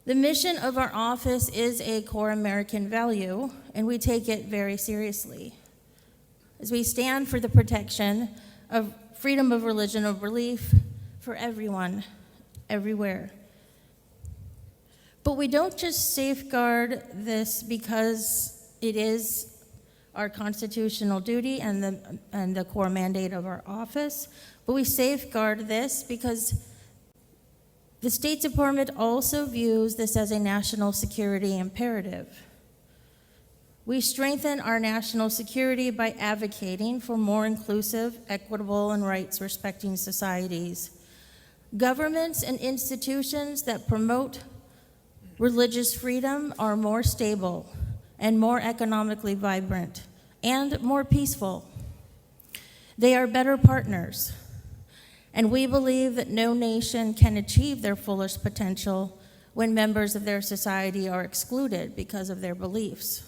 The mission of our office is a core American value, and we take it very seriously, as we stand for the protection of freedom of religion or belief for everyone, everywhere. But we don't just safeguard this because it is our constitutional duty and the core mandate of our office, but we safeguard this because the State Department also views this as a national security imperative. We strengthen our national security by advocating for more inclusive, equitable, and rights-respecting societies. Governments and institutions that promote religious freedom are more stable and more economically vibrant and more peaceful. They are better partners, and we believe that no nation can achieve their fullest potential when members of their society are excluded because of their beliefs.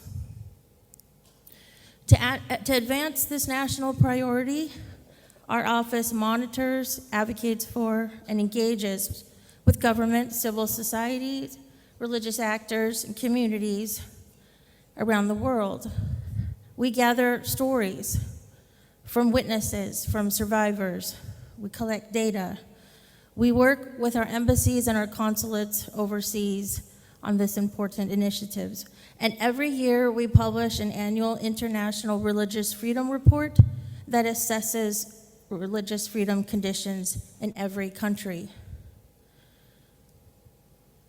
To advance this national priority, our office monitors, advocates for, and engages with government, civil society, religious actors, and communities around the world. We gather stories from witnesses, from survivors. We collect data. We work with our embassies and our consulates overseas on this important initiatives. And every year we publish an annual International Religious Freedom Report that assesses religious freedom conditions in every country.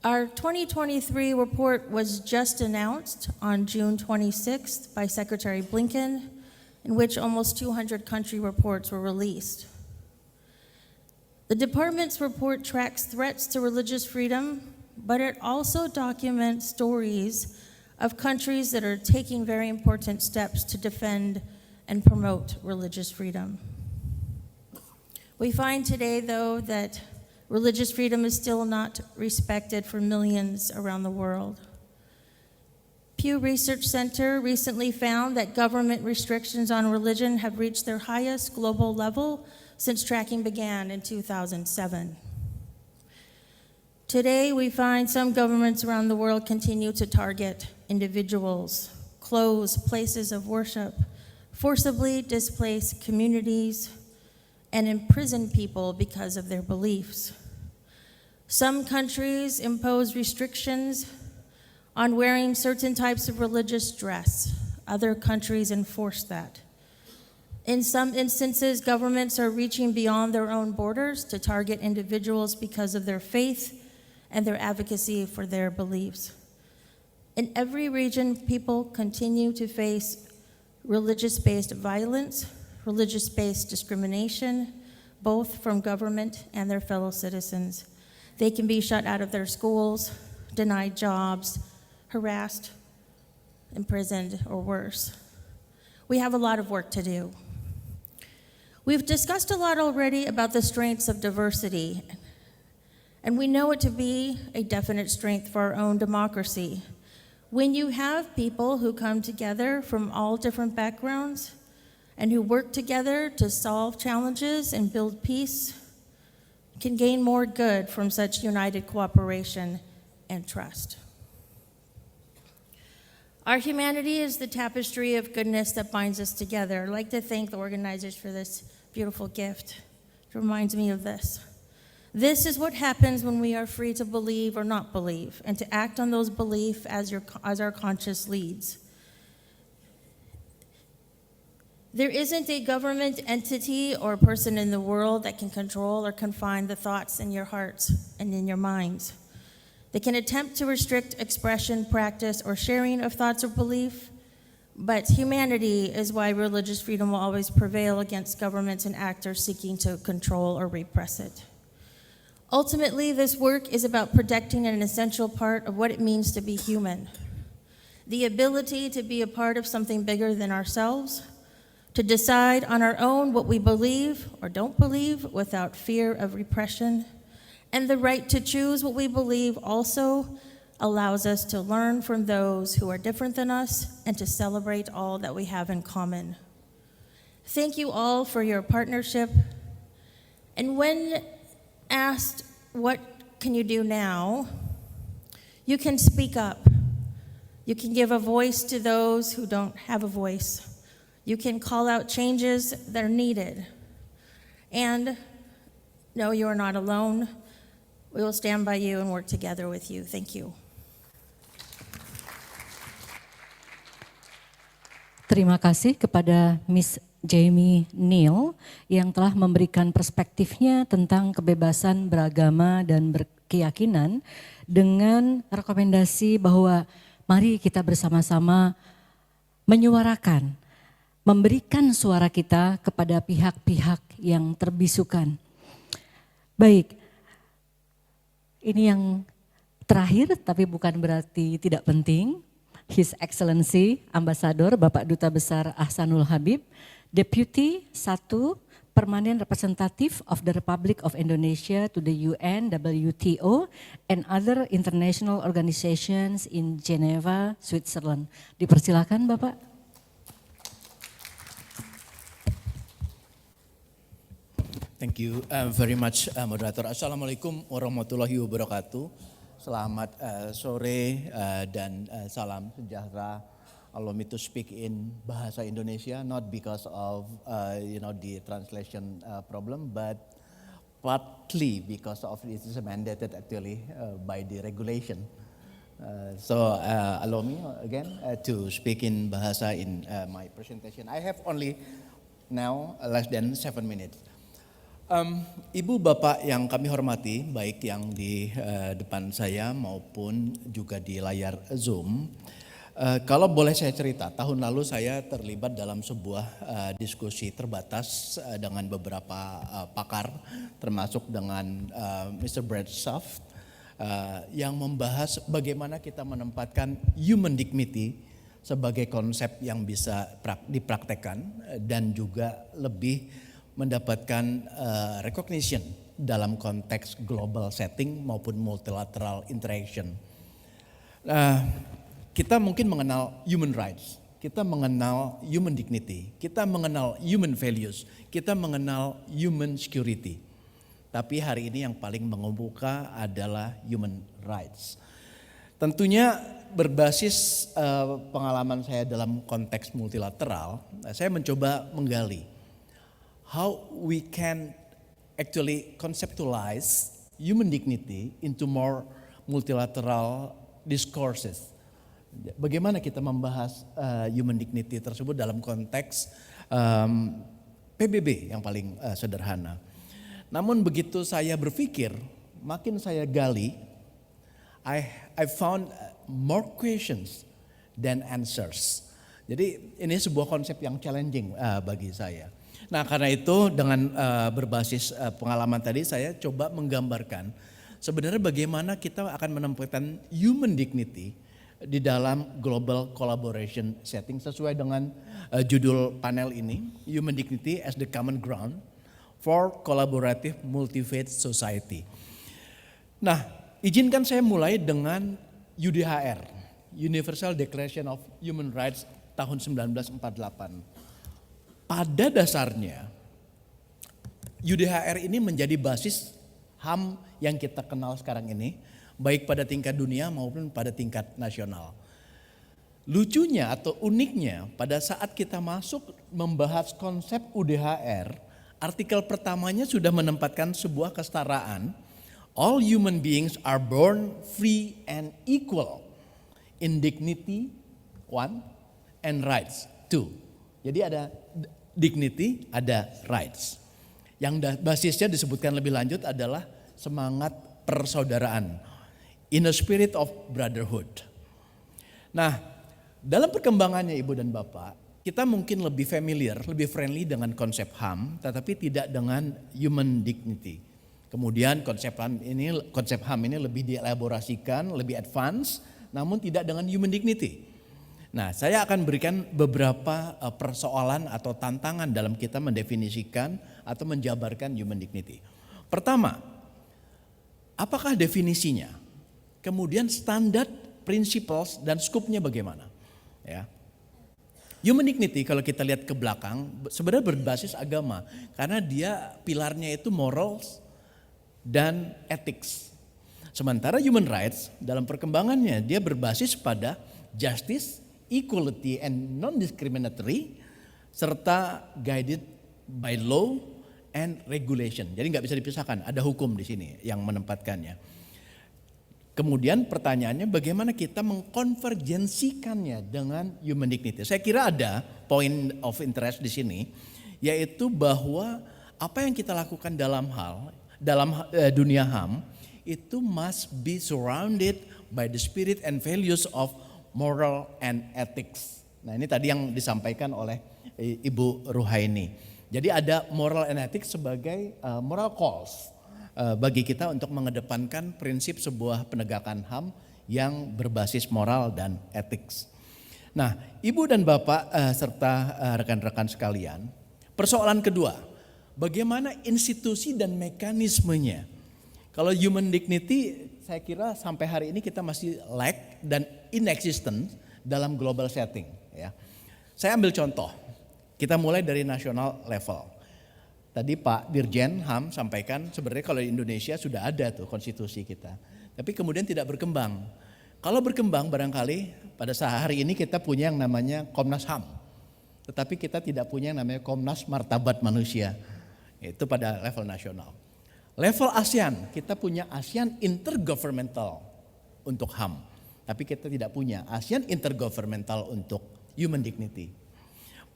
Our 2023 report was just announced on June 26th by Secretary Blinken, in which almost 200 country reports were released. The department's report tracks threats to religious freedom, but it also documents stories of countries that are taking very important steps to defend and promote religious freedom. We find today, though, that religious freedom is still not respected for millions around the world. Pew Research Center recently found that government restrictions on religion have reached their highest global level since tracking began in 2007. Today, we find some governments around the world continue to target individuals, close places of worship, forcibly displace communities, and imprison people because of their beliefs. Some countries impose restrictions on wearing certain types of religious dress. Other countries enforce that. In some instances, governments are reaching beyond their own borders to target individuals because of their faith and their advocacy for their beliefs. In every region, people continue to face religious-based violence, religious-based discrimination, both from government and their fellow citizens. They can be shut out of their schools, denied jobs, harassed, imprisoned, or worse. We have a lot of work to do. We've discussed a lot already about the strengths of diversity, and we know it to be a definite strength for our own democracy. When you have people who come together from all different backgrounds and who work together to solve challenges and build peace, can gain more good from such united cooperation and trust. Our humanity is the tapestry of goodness that binds us together. I'd like to thank the organizers for this beautiful gift. It reminds me of this. This is what happens when we are free to believe or not believe, and to act on those beliefs as our conscience leads. There isn't a government entity or person in the world that can control or confine the thoughts in your hearts and in your minds. They can attempt to restrict expression, practice, or sharing of thoughts or belief, but humanity is why religious freedom will always prevail against governments and actors seeking to control or repress it. Ultimately, this work is about protecting an essential part of what it means to be human. The ability to be a part of something bigger than ourselves, to decide on our own what we believe or don't believe without fear of repression, and the right to choose what we believe also allows us to learn from those who are different than us and to celebrate all that we have in common. Thank you all for your partnership. And when asked, what can you do now? You can speak up. You can give a voice to those who don't have a voice. You can call out changes that are needed. And no, you are not alone. We will stand by you and work together with you. Thank you. Terima kasih kepada Miss Jamie Neal yang telah memberikan perspektifnya tentang kebebasan beragama dan berkeyakinan dengan rekomendasi bahwa mari kita bersama-sama menyuarakan, memberikan suara kita kepada pihak-pihak yang terbisukan. Baik, ini yang terakhir tapi bukan berarti tidak penting. His Excellency Ambassador Bapak Duta Besar Ahsanul Habib, Deputy 1 Permanent Representative of the Republic of Indonesia to the UN, WTO, and other international organizations in Geneva, Switzerland. Dipersilakan Bapak. Thank you very much, Moderator. Assalamualaikum warahmatullahi wabarakatuh. Selamat sore dan salam sejahtera. Allow me to speak in bahasa Indonesia, not because of the translation problem, but partly because of it is mandated actually by the regulation. So allow me again to speak in bahasa in my presentation. I have only now less than 7 minutes. Ibu bapak yang kami hormati, baik yang di depan saya maupun juga di layar Zoom. Kalau boleh saya cerita, tahun lalu saya terlibat dalam sebuah diskusi terbatas dengan beberapa pakar, termasuk dengan Mr. Brad Schaff, yang membahas bagaimana kita menempatkan human dignity sebagai konsep yang bisa dipraktekkan dan juga lebih mendapatkan recognition dalam konteks global setting maupun multilateral interaction. Kita mungkin mengenal human rights, kita mengenal human dignity, kita mengenal human values, kita mengenal human security. Tapi hari ini yang paling mengemuka adalah human rights. Tentunya berbasis pengalaman saya dalam konteks multilateral, saya mencoba menggali how we can actually conceptualize human dignity into more multilateral discourses. Bagaimana kita membahas human dignity tersebut dalam konteks PBB yang paling sederhana. Namun begitu saya berpikir, makin saya gali, I found more questions than answers. Jadi ini sebuah konsep yang challenging bagi saya. Nah karena itu dengan berbasis pengalaman tadi saya coba menggambarkan sebenarnya bagaimana kita akan menempatkan human dignity di dalam global collaboration setting sesuai dengan judul panel ini, Human Dignity as the Common Ground for Collaborative Multi-Faith Society. Nah, izinkan saya mulai dengan UDHR, Universal Declaration of Human Rights tahun 1948. Pada dasarnya, UDHR ini menjadi basis HAM yang kita kenal sekarang ini, baik pada tingkat dunia maupun pada tingkat nasional. Lucunya atau uniknya, pada saat kita masuk membahas konsep UDHR, artikel pertamanya sudah menempatkan sebuah kesetaraan. All human beings are born free and equal in dignity, one, and rights, two. Jadi ada dignity, ada rights. Yang basisnya disebutkan lebih lanjut adalah semangat persaudaraan, in a spirit of brotherhood. Nah, dalam perkembangannya Ibu dan Bapak, kita mungkin lebih familiar, lebih friendly dengan konsep HAM, tetapi tidak dengan human dignity. Kemudian konsep HAM ini lebih dielaborasikan, lebih advance, namun tidak dengan human dignity. Nah, saya akan berikan beberapa persoalan atau tantangan dalam kita mendefinisikan atau menjabarkan human dignity. Pertama, apakah definisinya? Kemudian standar, principles, dan skupnya bagaimana? Ya. Human dignity kalau kita lihat ke belakang sebenarnya berbasis agama karena dia pilarnya itu morals dan ethics. Sementara human rights dalam perkembangannya dia berbasis pada justice, equality and non-discriminatory serta guided by law and regulation. Jadi nggak bisa dipisahkan, ada hukum di sini yang menempatkannya. Kemudian pertanyaannya bagaimana kita mengkonvergensikannya dengan human dignity. Saya kira ada point of interest di sini, yaitu bahwa apa yang kita lakukan dalam dunia HAM itu must be surrounded by the spirit and values of moral and ethics. Nah, ini tadi yang disampaikan oleh Ibu Ruhaini. Jadi ada moral and ethics sebagai moral calls bagi kita untuk mengedepankan prinsip sebuah penegakan HAM yang berbasis moral dan ethics. Nah, Ibu dan Bapak serta rekan-rekan sekalian, persoalan kedua, bagaimana institusi dan mekanismenya? Kalau human dignity saya kira sampai hari ini kita masih lack dan inexistent dalam global setting. Ya. Saya ambil contoh, kita mulai dari national level. Tadi Pak Dirjen HAM sampaikan sebenarnya kalau di Indonesia sudah ada tuh konstitusi kita. Tapi kemudian tidak berkembang. Kalau berkembang barangkali pada saat hari ini kita punya yang namanya Komnas HAM. Tetapi kita tidak punya yang namanya Komnas Martabat Manusia. Itu pada level nasional. Level ASEAN, kita punya ASEAN Intergovernmental untuk HAM. Tapi kita tidak punya ASEAN Intergovernmental untuk Human Dignity.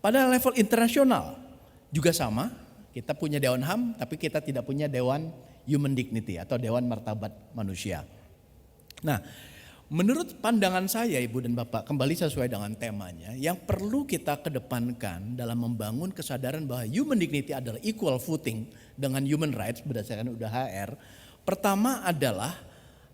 Pada level internasional juga sama, kita punya Dewan HAM tapi kita tidak punya Dewan Human Dignity atau Dewan Martabat Manusia. Nah, menurut pandangan saya Ibu dan Bapak, kembali sesuai dengan temanya, yang perlu kita kedepankan dalam membangun kesadaran bahwa human dignity adalah equal footing dengan human rights berdasarkan UDHR. Pertama adalah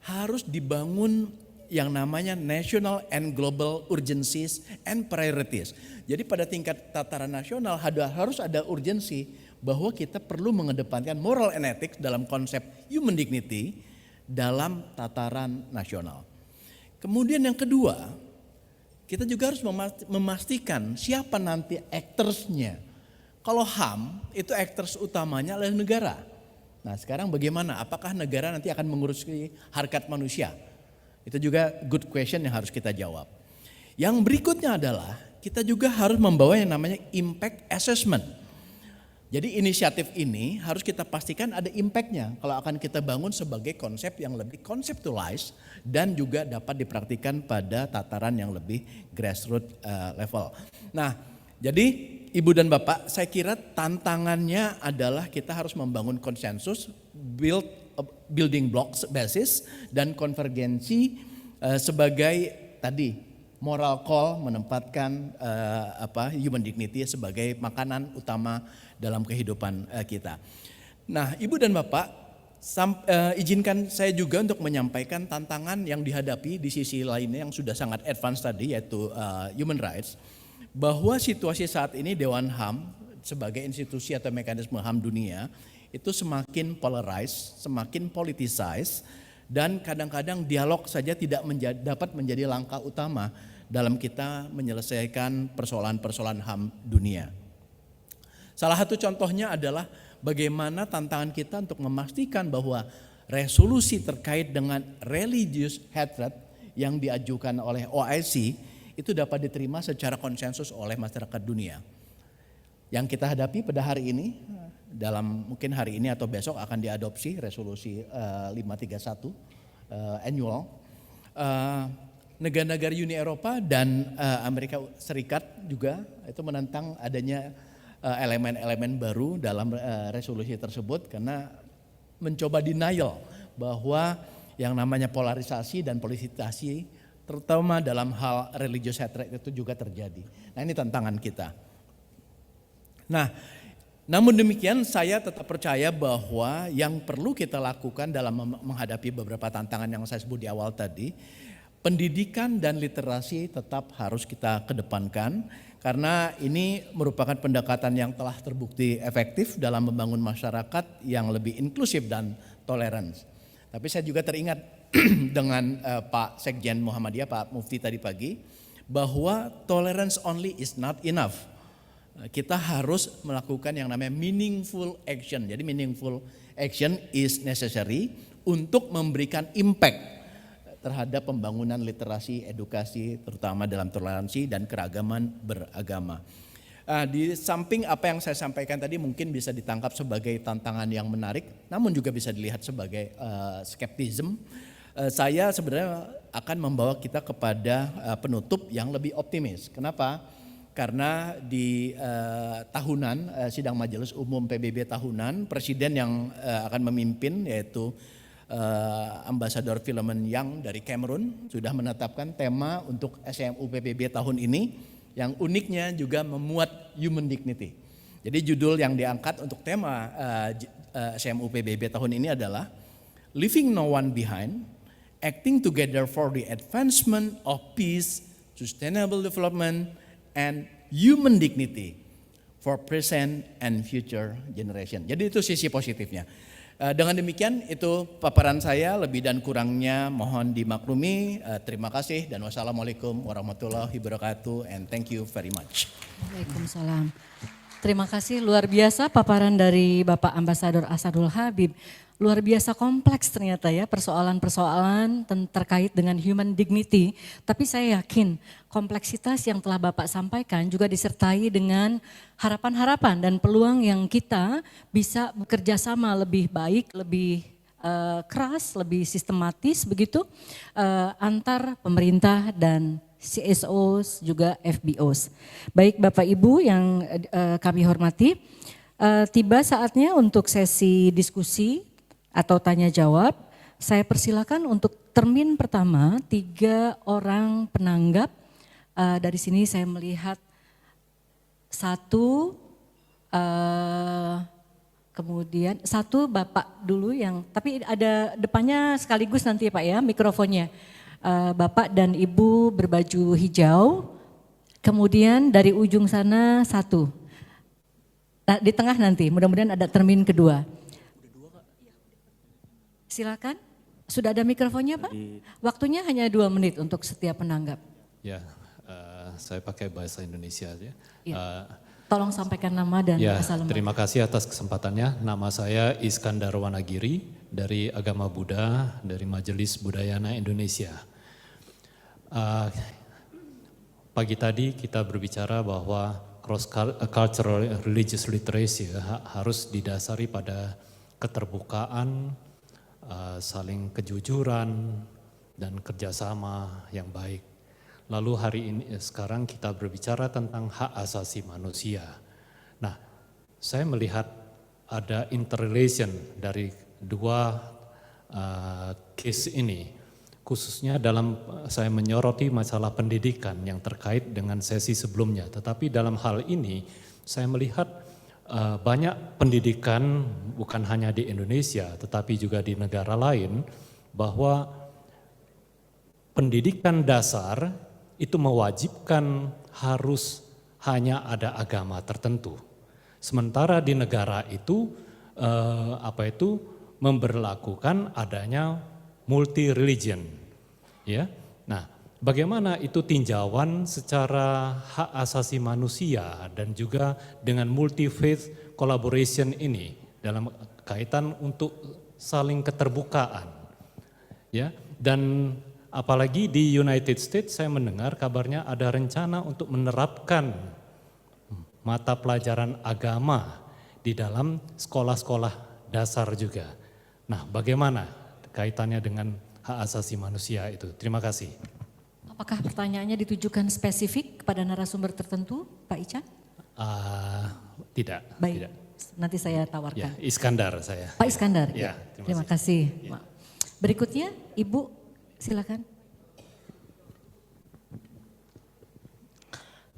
harus dibangun yang namanya national and global urgencies and priorities. Jadi pada tingkat tataran nasional harus ada urgensi bahwa kita perlu mengedepankan moral and ethics dalam konsep human dignity dalam tataran nasional. Kemudian yang kedua, kita juga harus memastikan siapa nanti actors-nya. Kalau HAM itu actors utamanya adalah negara. Nah sekarang bagaimana? Apakah negara nanti akan mengurusi harkat manusia? Itu juga good question yang harus kita jawab. Yang berikutnya adalah kita juga harus membawa yang namanya impact assessment. Jadi inisiatif ini harus kita pastikan ada impactnya kalau akan kita bangun sebagai konsep yang lebih conceptualized dan juga dapat dipraktikkan pada tataran yang lebih grassroots level. Nah, jadi Ibu dan Bapak, saya kira tantangannya adalah kita harus membangun konsensus, building blocks basis dan konvergensi sebagai tadi moral call menempatkan human dignity sebagai makanan utama dalam kehidupan kita. Nah, Ibu dan Bapak, Izinkan saya juga untuk menyampaikan tantangan yang dihadapi di sisi lainnya yang sudah sangat advance tadi, yaitu human rights. Bahwa situasi saat ini Dewan HAM sebagai institusi atau mekanisme HAM dunia itu semakin polarized, semakin politicized, dan kadang-kadang dialog saja tidak dapat menjadi langkah utama dalam kita menyelesaikan persoalan-persoalan HAM dunia. Salah satu contohnya adalah bagaimana tantangan kita untuk memastikan bahwa resolusi terkait dengan religious hatred yang diajukan oleh OIC itu dapat diterima secara konsensus oleh masyarakat dunia. Yang kita hadapi pada hari ini, dalam mungkin hari ini atau besok akan diadopsi resolusi 531 annual. Negara-negara Uni Eropa dan Amerika Serikat juga itu menentang adanya elemen-elemen baru dalam resolusi tersebut karena mencoba denial bahwa yang namanya polarisasi dan politisasi terutama dalam hal religious hatred itu juga terjadi. Nah, ini tantangan kita. Nah, namun demikian saya tetap percaya bahwa yang perlu kita lakukan dalam menghadapi beberapa tantangan yang saya sebut di awal tadi, pendidikan dan literasi tetap harus kita kedepankan. Karena ini merupakan pendekatan yang telah terbukti efektif dalam membangun masyarakat yang lebih inklusif dan toleran. Tapi saya juga teringat dengan Pak Sekjen Muhammadiyah, Pak Mufti tadi pagi, bahwa tolerance only is not enough. Kita harus melakukan yang namanya meaningful action. Jadi meaningful action is necessary untuk memberikan impact terhadap pembangunan literasi, edukasi, terutama dalam toleransi dan keragaman beragama. Di samping apa yang saya sampaikan tadi mungkin bisa ditangkap sebagai tantangan yang menarik, namun juga bisa dilihat sebagai skeptism. Saya sebenarnya akan membawa kita kepada penutup yang lebih optimis. Kenapa? Karena di tahunan sidang Majelis Umum PBB tahunan, presiden yang akan memimpin yaitu Ambasador Philemon Yang dari Cameroon sudah menetapkan tema untuk SMU PBB tahun ini yang uniknya juga memuat human dignity. Jadi judul yang diangkat untuk tema SMU PBB tahun ini adalah Leaving No One Behind, Acting Together for the Advancement of Peace, Sustainable Development, and Human Dignity for Present and Future Generation. Jadi itu sisi positifnya. Dengan demikian itu paparan saya, lebih dan kurangnya mohon dimaklumi. Terima kasih dan wassalamualaikum warahmatullahi wabarakatuh and thank you very much. Waalaikumsalam. Terima kasih, luar biasa paparan dari Bapak Ambasador Asadul Habib. Luar biasa kompleks ternyata ya persoalan-persoalan terkait dengan human dignity. Tapi saya yakin kompleksitas yang telah Bapak sampaikan juga disertai dengan harapan-harapan dan peluang yang kita bisa bekerja sama lebih baik, lebih keras, lebih sistematis begitu antar pemerintah dan CSOs juga FBOs. Baik Bapak Ibu yang kami hormati, tiba saatnya untuk sesi diskusi atau tanya jawab. Saya persilakan untuk termin pertama 3 orang penanggap. Dari sini saya melihat 1, kemudian 1 Bapak dulu yang, tapi ada depannya sekaligus nanti ya Pak ya mikrofonnya. Bapak dan Ibu berbaju hijau, kemudian dari ujung sana 1. Di tengah nanti, mudah-mudahan ada termin kedua. Silakan, sudah ada mikrofonnya Pak? Waktunya hanya 2 menit untuk setiap penanggap. Ya, saya pakai bahasa Indonesia aja. Ya. Tolong sampaikan nama dan asal lembaga. Terima kasih atas kesempatannya. Nama saya Iskandar Wanagiri dari Agama Buddha dari Majelis Budayana Indonesia. Pagi tadi kita berbicara bahwa cross cultural religious literacy harus didasari pada keterbukaan, saling kejujuran dan kerjasama yang baik. Lalu hari ini sekarang kita berbicara tentang hak asasi manusia. Nah, saya melihat ada interrelation dari 2 case ini, khususnya dalam saya menyoroti masalah pendidikan yang terkait dengan sesi sebelumnya. Tetapi dalam hal ini saya melihat banyak pendidikan bukan hanya di Indonesia tetapi juga di negara lain bahwa pendidikan dasar itu mewajibkan harus hanya ada agama tertentu. Sementara di negara itu memberlakukan adanya multi religion. Ya. Nah, bagaimana itu tinjauan secara hak asasi manusia dan juga dengan multi faith collaboration ini dalam kaitan untuk saling keterbukaan. Ya, dan apalagi di United States saya mendengar kabarnya ada rencana untuk menerapkan mata pelajaran agama di dalam sekolah-sekolah dasar juga. Nah, bagaimana kaitannya dengan hak asasi manusia itu? Terima kasih. Apakah pertanyaannya ditujukan spesifik kepada narasumber tertentu, Pak Ican? Tidak. Baik, tidak. nanti saya tawarkan. Ya, Iskandar saya. Pak Iskandar. Ya, terima kasih. Berikutnya, Ibu, silakan.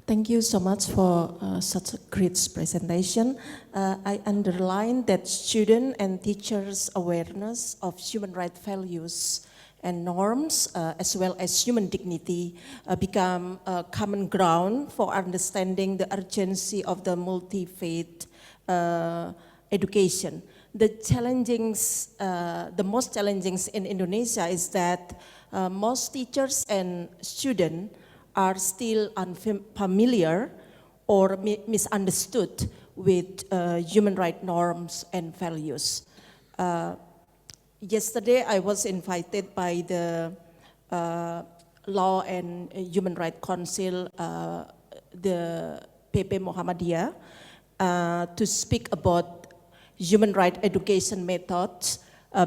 Thank you so much for such a great presentation. I underline that student and teachers' awareness of human rights values and norms, as well as human dignity, become a common ground for understanding the urgency of the multi-faith education. The most challenging in Indonesia is that most teachers and students are still unfamiliar or misunderstood with human rights norms and values. Yesterday, I was invited by the Law and Human Rights Council, the PP Muhammadiyah, to speak about human rights education methods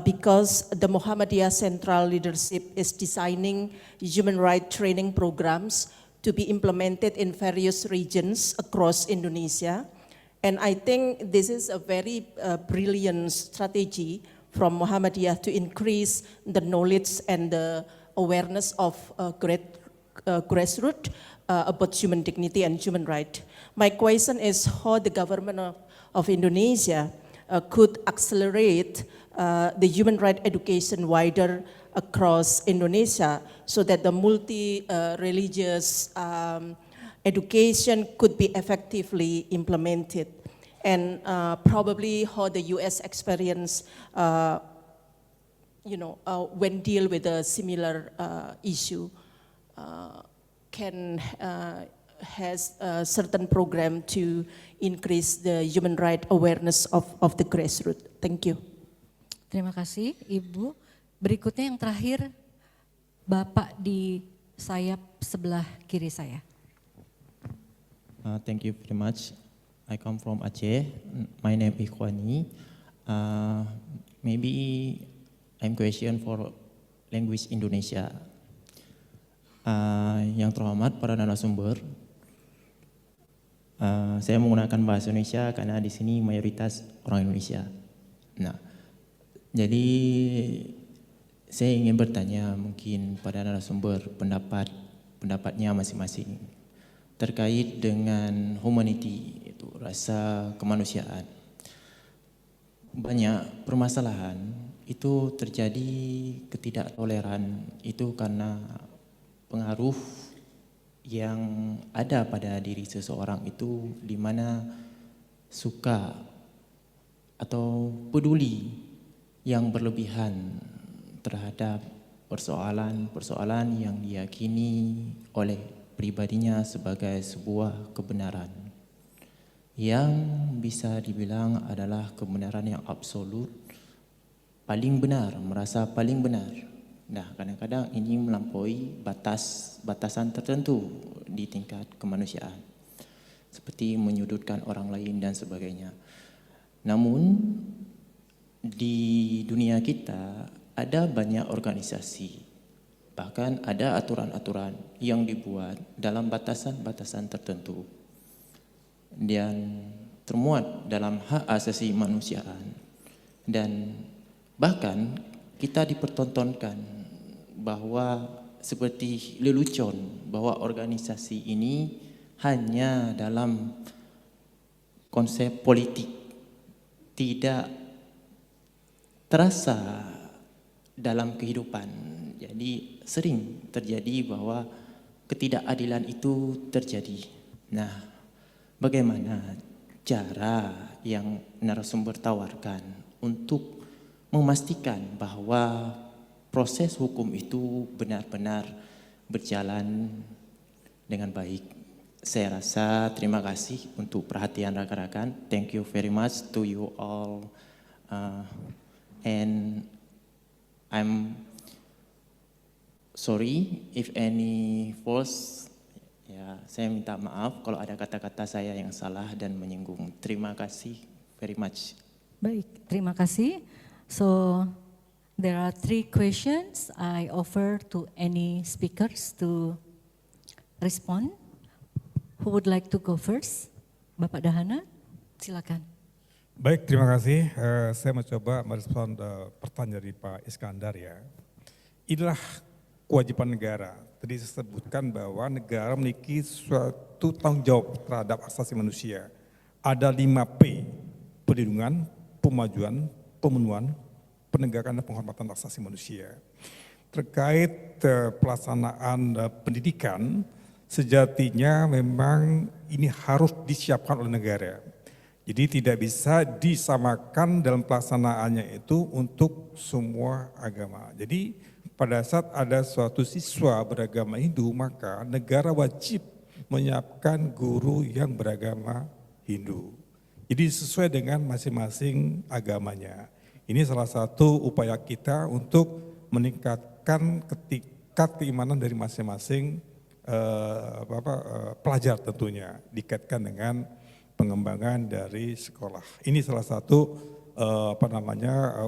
because the Muhammadiyah Central Leadership is designing human rights training programs to be implemented in various regions across Indonesia. And I think this is a very brilliant strategy from Muhammadiyah to increase the knowledge and the awareness of grassroots about human dignity and human rights. My question is how the government of Indonesia could accelerate the human rights education wider across Indonesia so that the multi-religious education could be effectively implemented. And probably how the US experience, when deal with a similar issue, has a certain program to increase the human rights awareness of the grassroots. Thank you. Terima kasih, Ibu. Berikutnya yang terakhir, Bapak di sayap sebelah kiri saya. Thank you very much. I come from Aceh. My name is Ikhwani. Maybe I'm question for language Indonesia. Yang terhormat para narasumber, saya menggunakan bahasa Indonesia karena di sini mayoritas orang Indonesia. Nah, jadi saya ingin bertanya mungkin pada narasumber pendapatnya masing-masing terkait dengan humanity, itu rasa kemanusiaan. Banyak permasalahan itu terjadi ketidaktoleran itu karena pengaruh yang ada pada diri seseorang itu di mana suka atau peduli yang berlebihan terhadap persoalan-persoalan yang diyakini oleh pribadinya sebagai sebuah kebenaran yang bisa dibilang adalah kebenaran yang absolut, paling benar, merasa paling benar. Nah, kadang-kadang ini melampaui batasan tertentu di tingkat kemanusiaan, seperti menyudutkan orang lain dan sebagainya. Namun di dunia kita ada banyak organisasi, bahkan ada aturan-aturan yang dibuat dalam batasan-batasan tertentu dan termuat dalam hak asasi manusiaan, dan bahkan kita dipertontonkan bahwa seperti lelucon bahwa organisasi ini hanya dalam konsep politik tidak terasa dalam kehidupan. Jadi sering terjadi bahwa ketidakadilan itu terjadi. Nah, bagaimana cara yang narasumber tawarkan untuk memastikan bahwa proses hukum itu benar-benar berjalan dengan baik? Saya rasa terima kasih untuk perhatian rekan-rekan. Thank you very much to you all. And I'm sorry if any false. Ya, saya minta maaf kalau ada kata-kata saya yang salah dan menyinggung. Terima kasih very much. Baik, terima kasih. So there are 3 questions I offer to any speakers to respond. Who would like to go first? Bapak Dahana, silakan. Baik, terima kasih. Saya mencoba merespon pertanyaan dari Pak Iskandar ya. Inilah kewajiban negara. Tadi saya sebutkan bahwa negara memiliki suatu tanggung jawab terhadap hak asasi manusia. Ada 5P, perlindungan, pemajuan, pemenuhan, penegakan dan penghormatan hak asasi manusia. Terkait pelaksanaan pendidikan, sejatinya memang ini harus disiapkan oleh negara. Jadi tidak bisa disamakan dalam pelaksanaannya itu untuk semua agama. Jadi pada saat ada suatu siswa beragama Hindu, maka negara wajib menyiapkan guru yang beragama Hindu. Jadi sesuai dengan masing-masing agamanya. Ini salah satu upaya kita untuk meningkatkan tingkat keimanan dari masing-masing pelajar tentunya, dikaitkan dengan pengembangan dari sekolah. Ini salah satu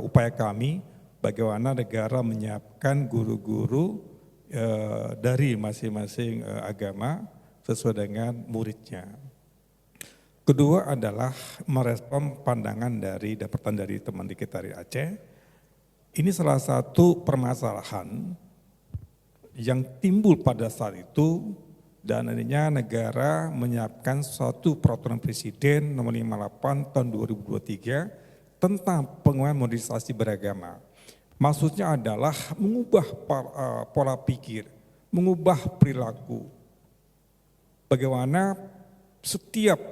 upaya kami bagaimana negara menyiapkan guru-guru dari masing-masing agama sesuai dengan muridnya. Kedua adalah merespon pandangan dari dapatan dari teman kita dari Aceh. Ini salah satu permasalahan yang timbul pada saat itu, dan adanya negara menyiapkan suatu peraturan presiden nomor 58 tahun 2023 tentang penguatan modernisasi beragama. Maksudnya adalah mengubah pola pikir, mengubah perilaku. Bagaimana setiap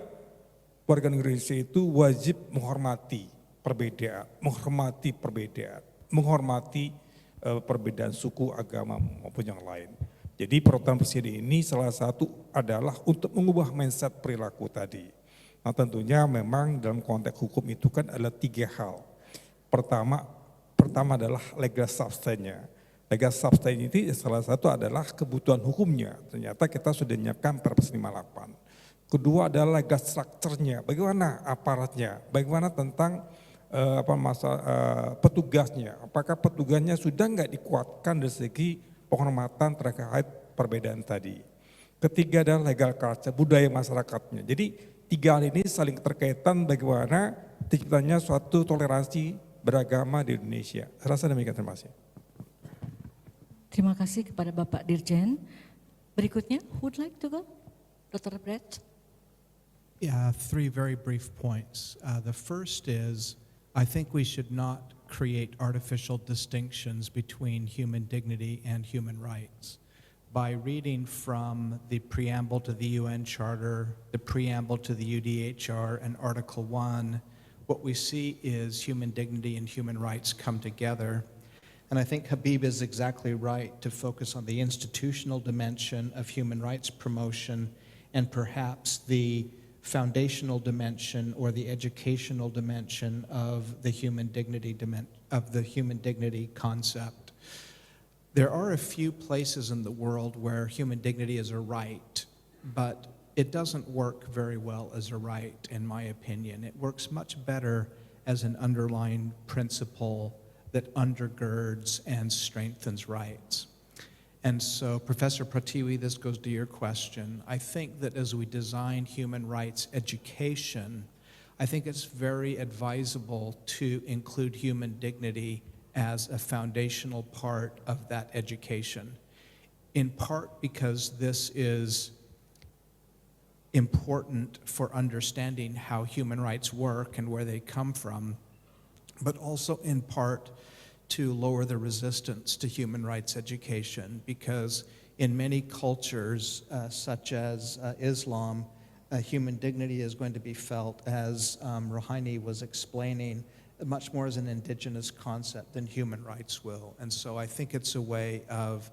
warga negara Indonesia itu wajib menghormati perbedaan, menghormati perbedaan suku, agama maupun yang lain. Jadi peraturan presiden ini salah satu adalah untuk mengubah mindset perilaku tadi. Nah tentunya memang dalam konteks hukum itu kan adalah 3 hal. Pertama adalah legal substance-nya. Legal substance ini salah satu adalah kebutuhan hukumnya. Ternyata kita sudah menyiapkan Perpres 58. Kedua adalah legal structure-nya. Bagaimana aparatnya? Bagaimana tentang petugasnya? Apakah petugasnya sudah enggak dikuatkan dari segi penghormatan terkait perbedaan tadi. Ketiga adalah legal culture, budaya masyarakatnya. Jadi 3 hal ini saling terkaitan bagaimana terciptanya suatu toleransi beragama di Indonesia. Saya rasa demikian, terima kasih. Terima kasih kepada Bapak Dirjen. Berikutnya, who would like to go? Dr. Brett. Yeah, 3 very brief points. The first is, I think we should not create artificial distinctions between human dignity and human rights. By reading from the preamble to the UN Charter, the preamble to the UDHR, and Article 1, what we see is human dignity and human rights come together. And I think Habib is exactly right to focus on the institutional dimension of human rights promotion and perhaps the foundational dimension or the educational dimension of the human dignity concept. There are a few places in the world where human dignity is a right, but it doesn't work very well as a right, in my opinion. It works much better as an underlying principle that undergirds and strengthens rights. And so, Professor Pratiwi, this goes to your question. I think that as we design human rights education, I think it's very advisable to include human dignity as a foundational part of that education, in part because this is important for understanding how human rights work and where they come from, but also in part to lower the resistance to human rights education, because in many cultures, such as Islam, human dignity is going to be felt, as Rohini was explaining, much more as an indigenous concept than human rights will. And so I think it's a way of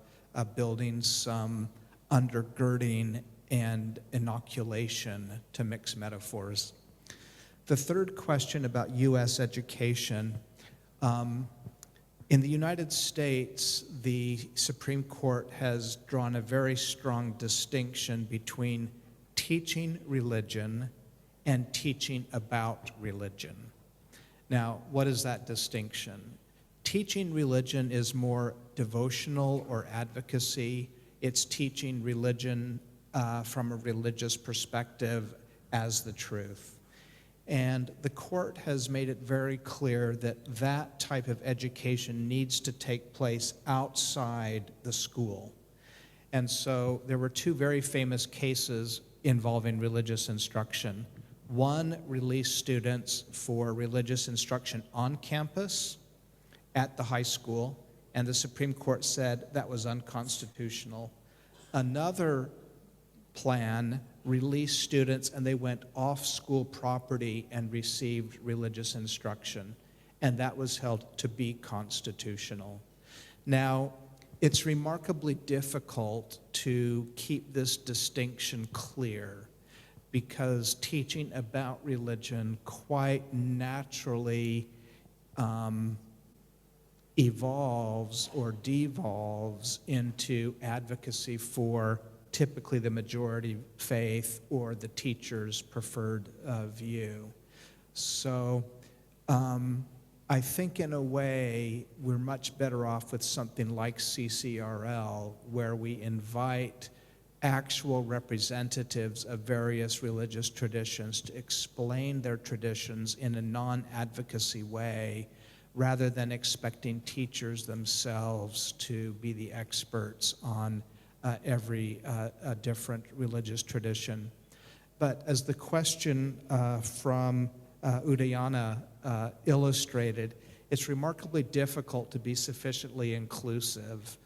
building some undergirding and inoculation, to mix metaphors. The third question about U.S. education. In the United States, the Supreme Court has drawn a very strong distinction between teaching religion and teaching about religion. Now, what is that distinction? Teaching religion is more devotional or advocacy. It's teaching religion from a religious perspective as the truth. And the court has made it very clear that that type of education needs to take place outside the school. And so there were two very famous cases involving religious instruction. One released students for religious instruction on campus at the high school, and the Supreme Court said that was unconstitutional. Another plan released students and they went off school property and received religious instruction, and that was held to be constitutional. Now, it's remarkably difficult to keep this distinction clear, because teaching about religion quite naturally evolves or devolves into advocacy for typically the majority faith or the teacher's preferred view. So I think in a way we're much better off with something like CCRL, where we invite actual representatives of various religious traditions to explain their traditions in a non-advocacy way, rather than expecting teachers themselves to be the experts on every different religious tradition. But as the question from Udayana illustrated, it's remarkably difficult to be sufficiently inclusive.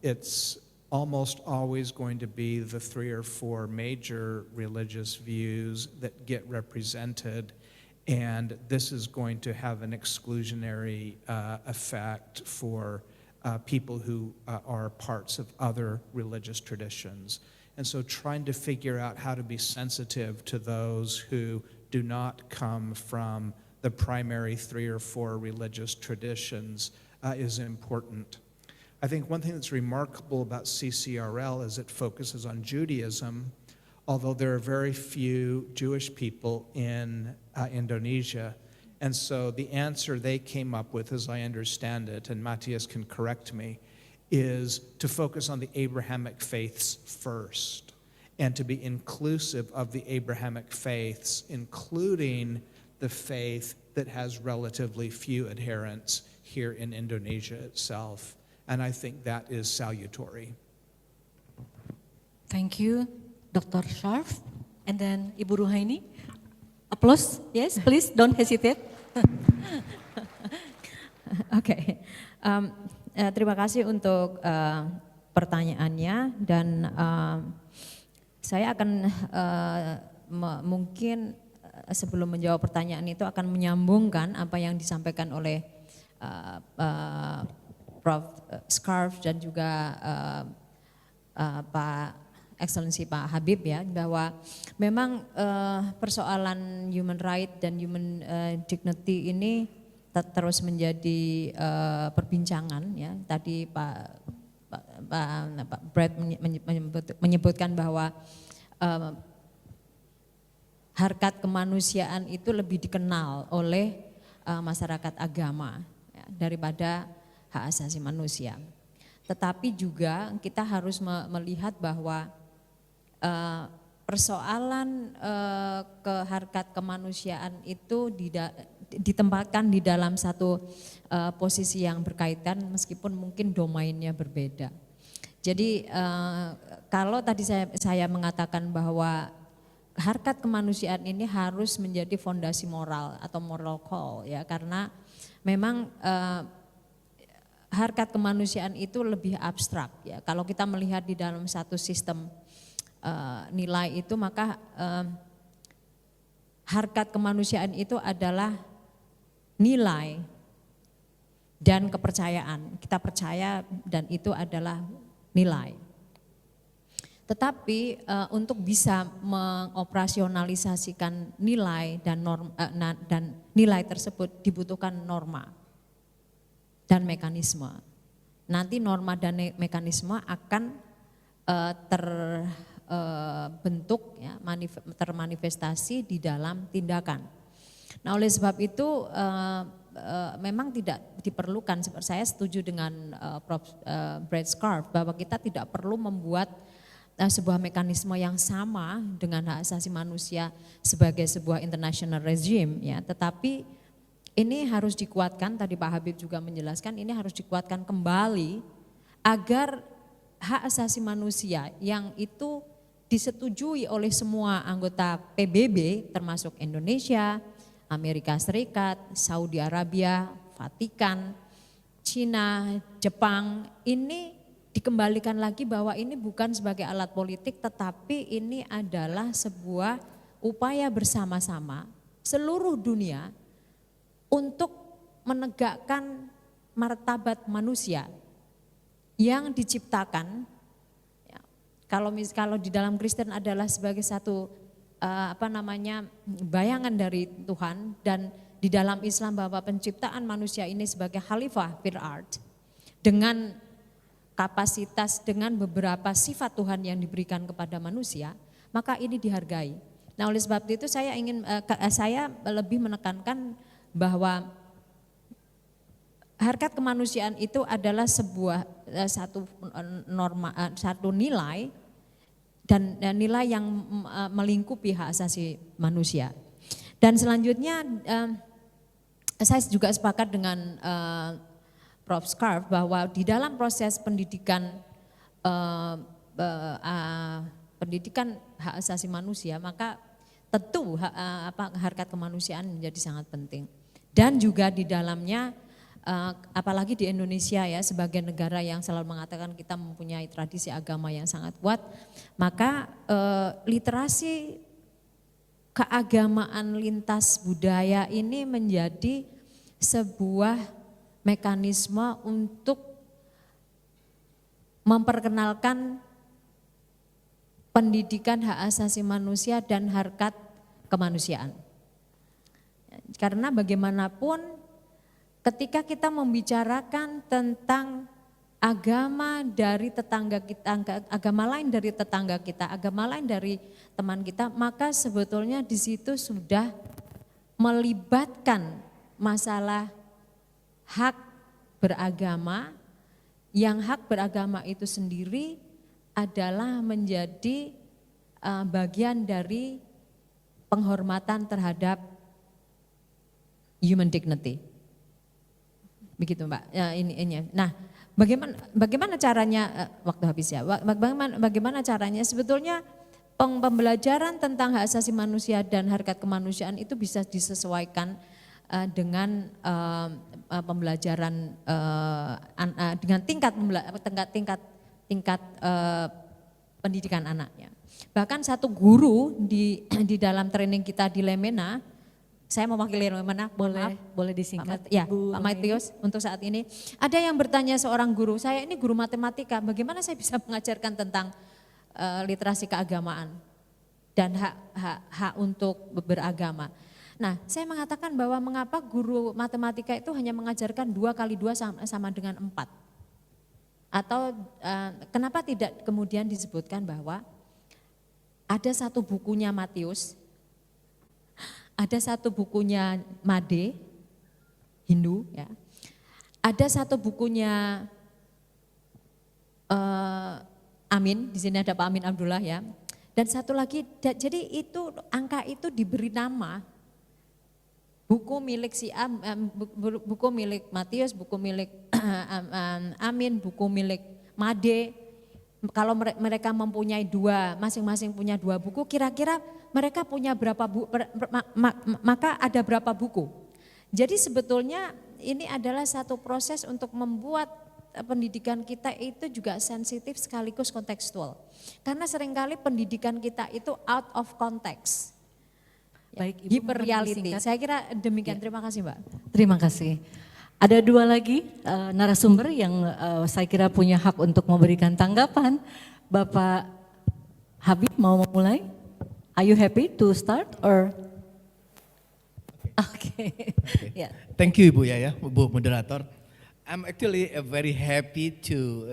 It's almost always going to be the 3 or 4 major religious views that get represented, and this is going to have an exclusionary effect for people who are parts of other religious traditions. And so trying to figure out how to be sensitive to those who do not come from the primary 3 or 4 religious traditions is important. I think one thing that's remarkable about CCRL is it focuses on Judaism, although there are very few Jewish people in Indonesia. And so the answer they came up with, as I understand it, and Matthias can correct me, is to focus on the Abrahamic faiths first, and to be inclusive of the Abrahamic faiths, including the faith that has relatively few adherents here in Indonesia itself. And I think that is salutary. Thank you, Dr. Sharf. And then Ibu Ruhaini. Applause, yes, please, don't hesitate. Oke, terima kasih untuk pertanyaannya, dan saya akan mungkin sebelum menjawab pertanyaan itu akan menyambungkan apa yang disampaikan oleh Prof. Scarf dan juga Pak Excellency Pak Habib, ya, bahwa memang persoalan human right dan human dignity ini terus menjadi perbincangan, ya. Tadi Pak Brad menyebutkan bahwa harkat kemanusiaan itu lebih dikenal oleh masyarakat agama, ya, daripada hak asasi manusia. Tetapi juga kita harus melihat bahwa persoalan harkat kemanusiaan itu ditempatkan di dalam satu posisi yang berkaitan, meskipun mungkin domainnya berbeda. Jadi kalau tadi saya mengatakan bahwa harkat kemanusiaan ini harus menjadi fondasi moral atau moral call ya, karena memang harkat kemanusiaan itu lebih abstrak ya. Kalau kita melihat di dalam satu sistem nilai itu, maka harkat kemanusiaan itu adalah nilai dan kepercayaan. Kita percaya dan itu adalah nilai. Tetapi untuk bisa mengoperasionalisasikan nilai dan dan nilai tersebut dibutuhkan norma dan mekanisme. Nanti norma dan mekanisme akan terbentuk ya, termanifestasi di dalam tindakan. Nah, oleh sebab itu memang tidak diperlukan, saya setuju dengan Prof. Brad Scarf bahwa kita tidak perlu membuat sebuah mekanisme yang sama dengan hak asasi manusia sebagai sebuah international regime ya, tetapi ini harus dikuatkan, tadi Pak Habib juga menjelaskan, ini harus dikuatkan kembali agar hak asasi manusia yang itu disetujui oleh semua anggota PBB termasuk Indonesia, Amerika Serikat, Saudi Arabia, Vatikan, Cina, Jepang, ini dikembalikan lagi bahwa ini bukan sebagai alat politik, tetapi ini adalah sebuah upaya bersama-sama seluruh dunia untuk menegakkan martabat manusia yang diciptakan. Ya, kalau di dalam Kristen adalah sebagai satu bayangan dari Tuhan, dan di dalam Islam bahwa penciptaan manusia ini sebagai khalifah fil ard dengan kapasitas, dengan beberapa sifat Tuhan yang diberikan kepada manusia, maka ini dihargai. Nah, oleh sebab itu saya lebih menekankan bahwa harkat kemanusiaan itu adalah sebuah satu norma, satu nilai dan nilai yang melingkupi hak asasi manusia. Dan selanjutnya saya juga sepakat dengan Prof. Scarf bahwa di dalam proses pendidikan pendidikan hak asasi manusia, maka tentu harkat kemanusiaan menjadi sangat penting. Dan juga di dalamnya apalagi di Indonesia ya, sebagai negara yang selalu mengatakan kita mempunyai tradisi agama yang sangat kuat, maka literasi keagamaan lintas budaya ini menjadi sebuah mekanisme untuk memperkenalkan pendidikan hak asasi manusia dan harkat kemanusiaan. Karena bagaimanapun ketika kita membicarakan tentang agama dari tetangga kita, agama lain dari tetangga kita, agama lain dari teman kita, maka sebetulnya di situ sudah melibatkan masalah hak beragama, yang hak beragama itu sendiri adalah menjadi bagian dari penghormatan terhadap human dignity. Begitu Mbak. Ya, ini. Nah, bagaimana caranya, waktu habis ya. Bagaimana caranya sebetulnya pembelajaran tentang hak asasi manusia dan harkat kemanusiaan itu bisa disesuaikan dengan pembelajaran dengan tingkat pendidikan anaknya. Bahkan satu guru di dalam training kita di Lemena, saya mewakili Lemena, boleh disingkat. Pak Matius untuk saat ini. Ada yang bertanya seorang guru, saya ini guru matematika, bagaimana saya bisa mengajarkan tentang literasi keagamaan dan hak untuk beragama. Nah, saya mengatakan bahwa mengapa guru matematika itu hanya mengajarkan 2 kali 2 sama dengan 4. Atau kenapa tidak kemudian disebutkan bahwa ada satu bukunya Matius, ada satu bukunya Made, Hindu, ya. Ada satu bukunya Amin, di sini ada Pak Amin Abdullah ya. Dan satu lagi, jadi itu angka itu diberi nama. Buku milik buku milik Matius, buku milik Amin, buku milik Made, kalau mereka mempunyai masing-masing punya 2 buku, kira-kira mereka punya berapa maka ada berapa buku. Jadi sebetulnya ini adalah satu proses untuk membuat pendidikan kita itu juga sensitif sekaligus kontekstual. Karena seringkali pendidikan kita itu out of context. Baik, Ibu, hiperreality. Saya kira demikian. Terima kasih, Mbak. Terima kasih. Ada 2 lagi narasumber yang saya kira punya hak untuk memberikan tanggapan. Bapak Habib mau memulai? Are you happy to start or? Oke. Yeah. Thank you Ibu ya, Bu Moderator. I'm actually very happy to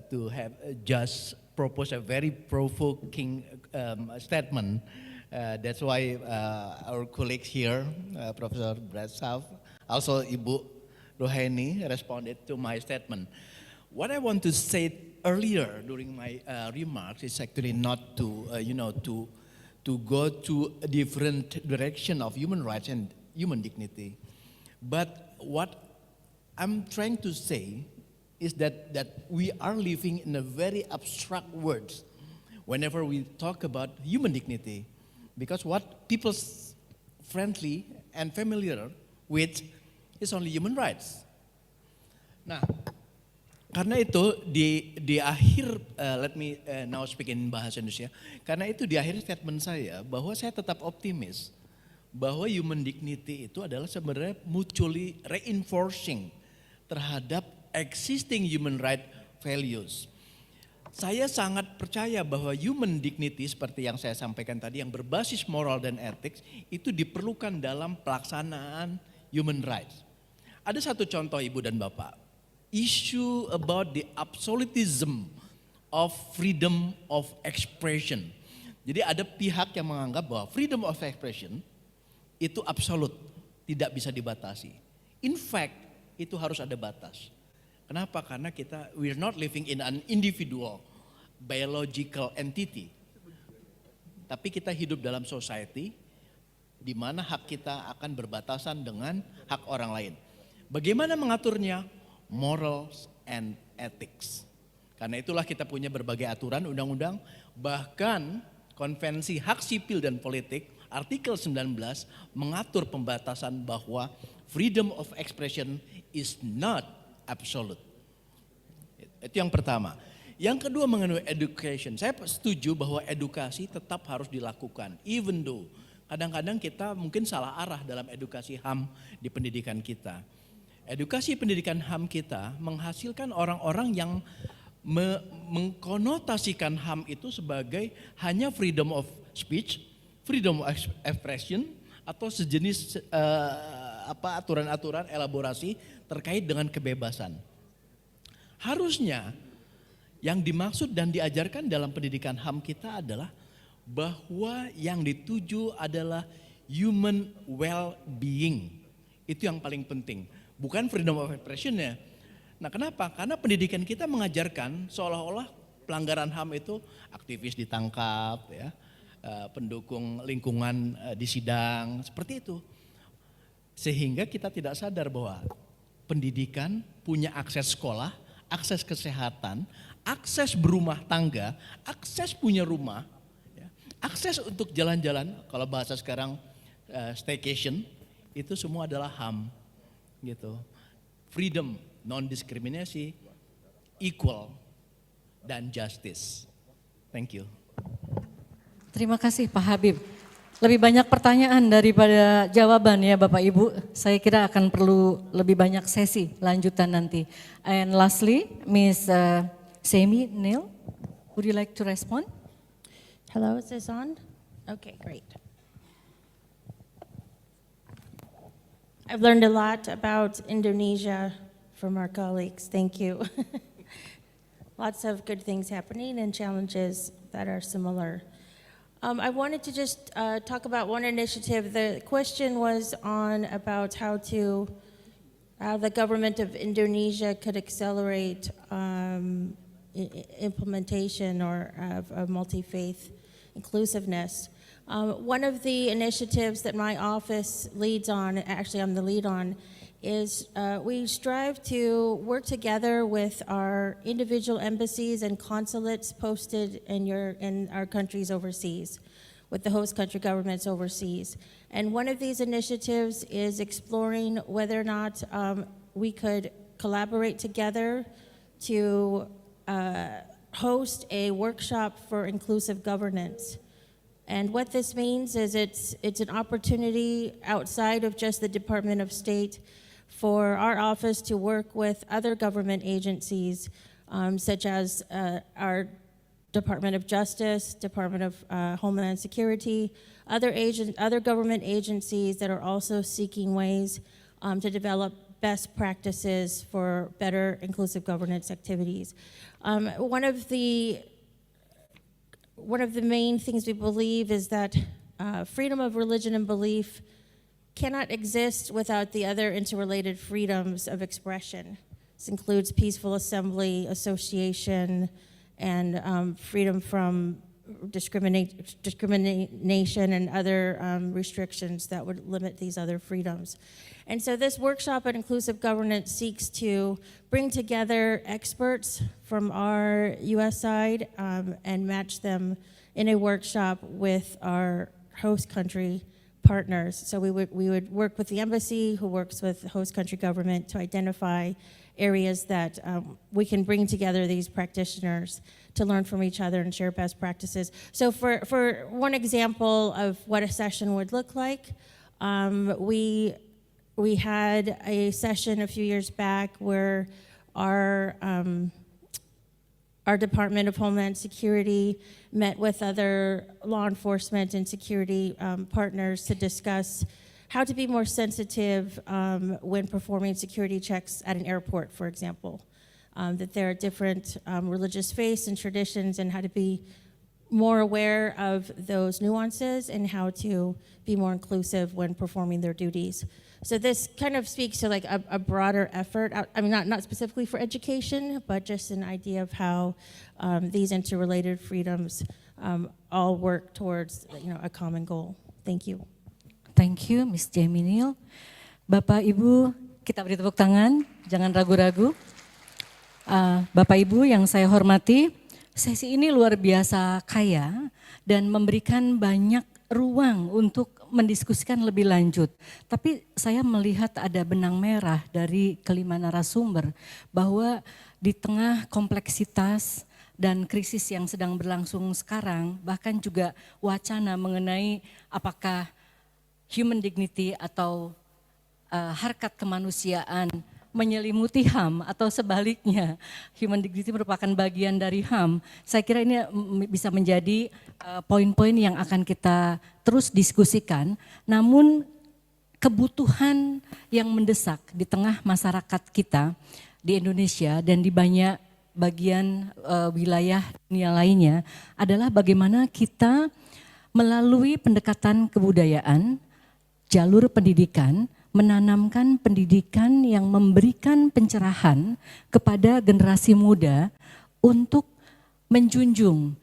to have just proposed a very provoking statement. That's why our colleagues here, Professor Bradshaw, also Ibu Rohaini responded to my statement. What I want to say earlier during my remarks is actually not to to go to a different direction of human rights and human dignity, but what I'm trying to say is that we are living in a very abstract words whenever we talk about human dignity. Because what people friendly and familiar with is only human rights. Nah, karena itu di akhir, let me now speak in bahasa Indonesia. Karena itu di akhir statement saya bahwa saya tetap optimis bahwa human dignity itu adalah sebenarnya mutually reinforcing terhadap existing human right values. Saya sangat percaya bahwa human dignity seperti yang saya sampaikan tadi yang berbasis moral dan ethics itu diperlukan dalam pelaksanaan human rights. Ada satu contoh Ibu dan Bapak, issue about the absolutism of freedom of expression. Jadi ada pihak yang menganggap bahwa freedom of expression itu absolut, tidak bisa dibatasi. In fact, itu harus ada batas. Kenapa? Karena we are not living in an individual biological entity. Tapi kita hidup dalam society di mana hak kita akan berbatasan dengan hak orang lain. Bagaimana mengaturnya? Morals and ethics. Karena itulah kita punya berbagai aturan undang-undang, bahkan Konvensi Hak Sipil dan Politik artikel 19 mengatur pembatasan bahwa freedom of expression is not absolute. Itu yang pertama. Yang kedua mengenai education, saya setuju bahwa edukasi tetap harus dilakukan. Even though kadang-kadang kita mungkin salah arah dalam edukasi HAM di pendidikan kita. Edukasi pendidikan HAM kita menghasilkan orang-orang yang mengkonotasikan HAM itu sebagai hanya freedom of speech, freedom of expression, atau sejenis aturan-aturan elaborasi terkait dengan kebebasan. Harusnya yang dimaksud dan diajarkan dalam pendidikan HAM kita adalah bahwa yang dituju adalah human well-being. Itu yang paling penting, bukan freedom of expression-nya. Nah kenapa? Karena pendidikan kita mengajarkan seolah-olah pelanggaran HAM itu aktivis ditangkap, ya, pendukung lingkungan di sidang, seperti itu. Sehingga kita tidak sadar bahwa pendidikan punya akses sekolah, akses kesehatan, akses berumah tangga, akses punya rumah, ya, akses untuk jalan-jalan, kalau bahasa sekarang staycation, itu semua adalah HAM, gitu. Freedom, non-diskriminasi, equal, dan justice. Thank you. Terima kasih Pak Habib. Lebih banyak pertanyaan daripada jawaban ya Bapak Ibu. Saya kira akan perlu lebih banyak sesi lanjutan nanti. And lastly, Miss Semi Neil, would you like to respond? Hello, is this on? Okay, great. I've learned a lot about Indonesia from our colleagues. Thank you. Lots of good things happening and challenges that are similar. I wanted to just talk about one initiative. The question was on about how the government of Indonesia could accelerate implementation or of multi-faith inclusiveness. One of the initiatives that my office leads on, actually I'm the lead on, is we strive to work together with our individual embassies and consulates posted in our countries overseas, with the host country governments overseas. And one of these initiatives is exploring whether or not we could collaborate together to host a workshop for inclusive governance. And what this means is it's an opportunity outside of just the Department of State for our office to work with other government agencies, such as our Department of Justice, Department of Homeland Security, other government agencies that are also seeking ways to develop best practices for better inclusive governance activities. One of the main things we believe is that freedom of religion and belief cannot exist without the other interrelated freedoms of expression. This includes peaceful assembly, association, and freedom from discrimination and other restrictions that would limit these other freedoms. And so this workshop on inclusive governance seeks to bring together experts from our U.S. side and match them in a workshop with our host country partners. So we would work with the embassy, who works with the host country government, to identify areas that we can bring together these practitioners to learn from each other and share best practices. So for one example of what a session would look like, we had a session a few years back where our Department of Homeland Security met with other law enforcement and security partners to discuss how to be more sensitive when performing security checks at an airport, for example. That there are different religious faiths and traditions, and how to be more aware of those nuances and how to be more inclusive when performing their duties. So this kind of speaks to like a broader effort. I mean, not specifically for education, but just an idea of how these interrelated freedoms all work towards, a common goal. Thank you. Thank you, Ms. Jamie Neal. Bapak Ibu, kita beri tepuk tangan, jangan ragu-ragu. Bapak Ibu yang saya hormati, sesi ini luar biasa kaya dan memberikan banyak ruang untuk mendiskusikan lebih lanjut. Tapi saya melihat ada benang merah dari kelima narasumber bahwa di tengah kompleksitas dan krisis yang sedang berlangsung sekarang, bahkan juga wacana mengenai apakah human dignity atau harkat kemanusiaan menyelimuti HAM atau sebaliknya human dignity merupakan bagian dari HAM. Saya kira ini bisa menjadi poin-poin yang akan kita terus diskusikan. Namun kebutuhan yang mendesak di tengah masyarakat kita di Indonesia dan di banyak bagian wilayah dunia lainnya adalah bagaimana kita melalui pendekatan kebudayaan, jalur pendidikan, menanamkan pendidikan yang memberikan pencerahan kepada generasi muda untuk menjunjung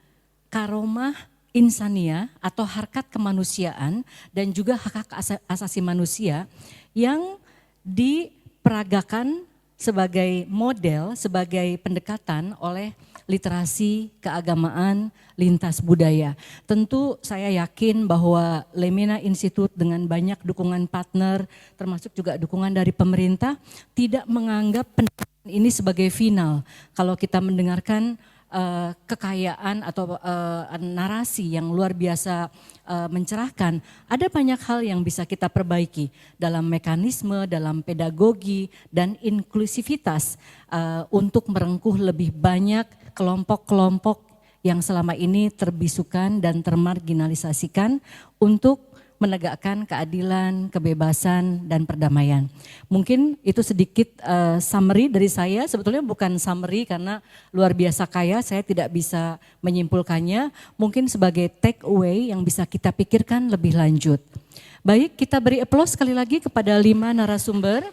karomah insania atau harkat kemanusiaan dan juga hak asasi manusia yang diperagakan sebagai model, sebagai pendekatan oleh literasi keagamaan lintas budaya. Tentu saya yakin bahwa Lemina Institute dengan banyak dukungan partner termasuk juga dukungan dari pemerintah tidak menganggap pendekatan ini sebagai final. Kalau kita mendengarkan kekayaan atau narasi yang luar biasa mencerahkan, ada banyak hal yang bisa kita perbaiki dalam mekanisme, dalam pedagogi dan inklusivitas untuk merengkuh lebih banyak kelompok-kelompok yang selama ini terbisukan dan termarginalisasikan untuk menegakkan keadilan, kebebasan, dan perdamaian. Mungkin itu sedikit summary dari saya, sebetulnya bukan summary karena luar biasa kaya, saya tidak bisa menyimpulkannya, mungkin sebagai take away yang bisa kita pikirkan lebih lanjut. Baik, kita beri aplaus sekali lagi kepada 5 narasumber.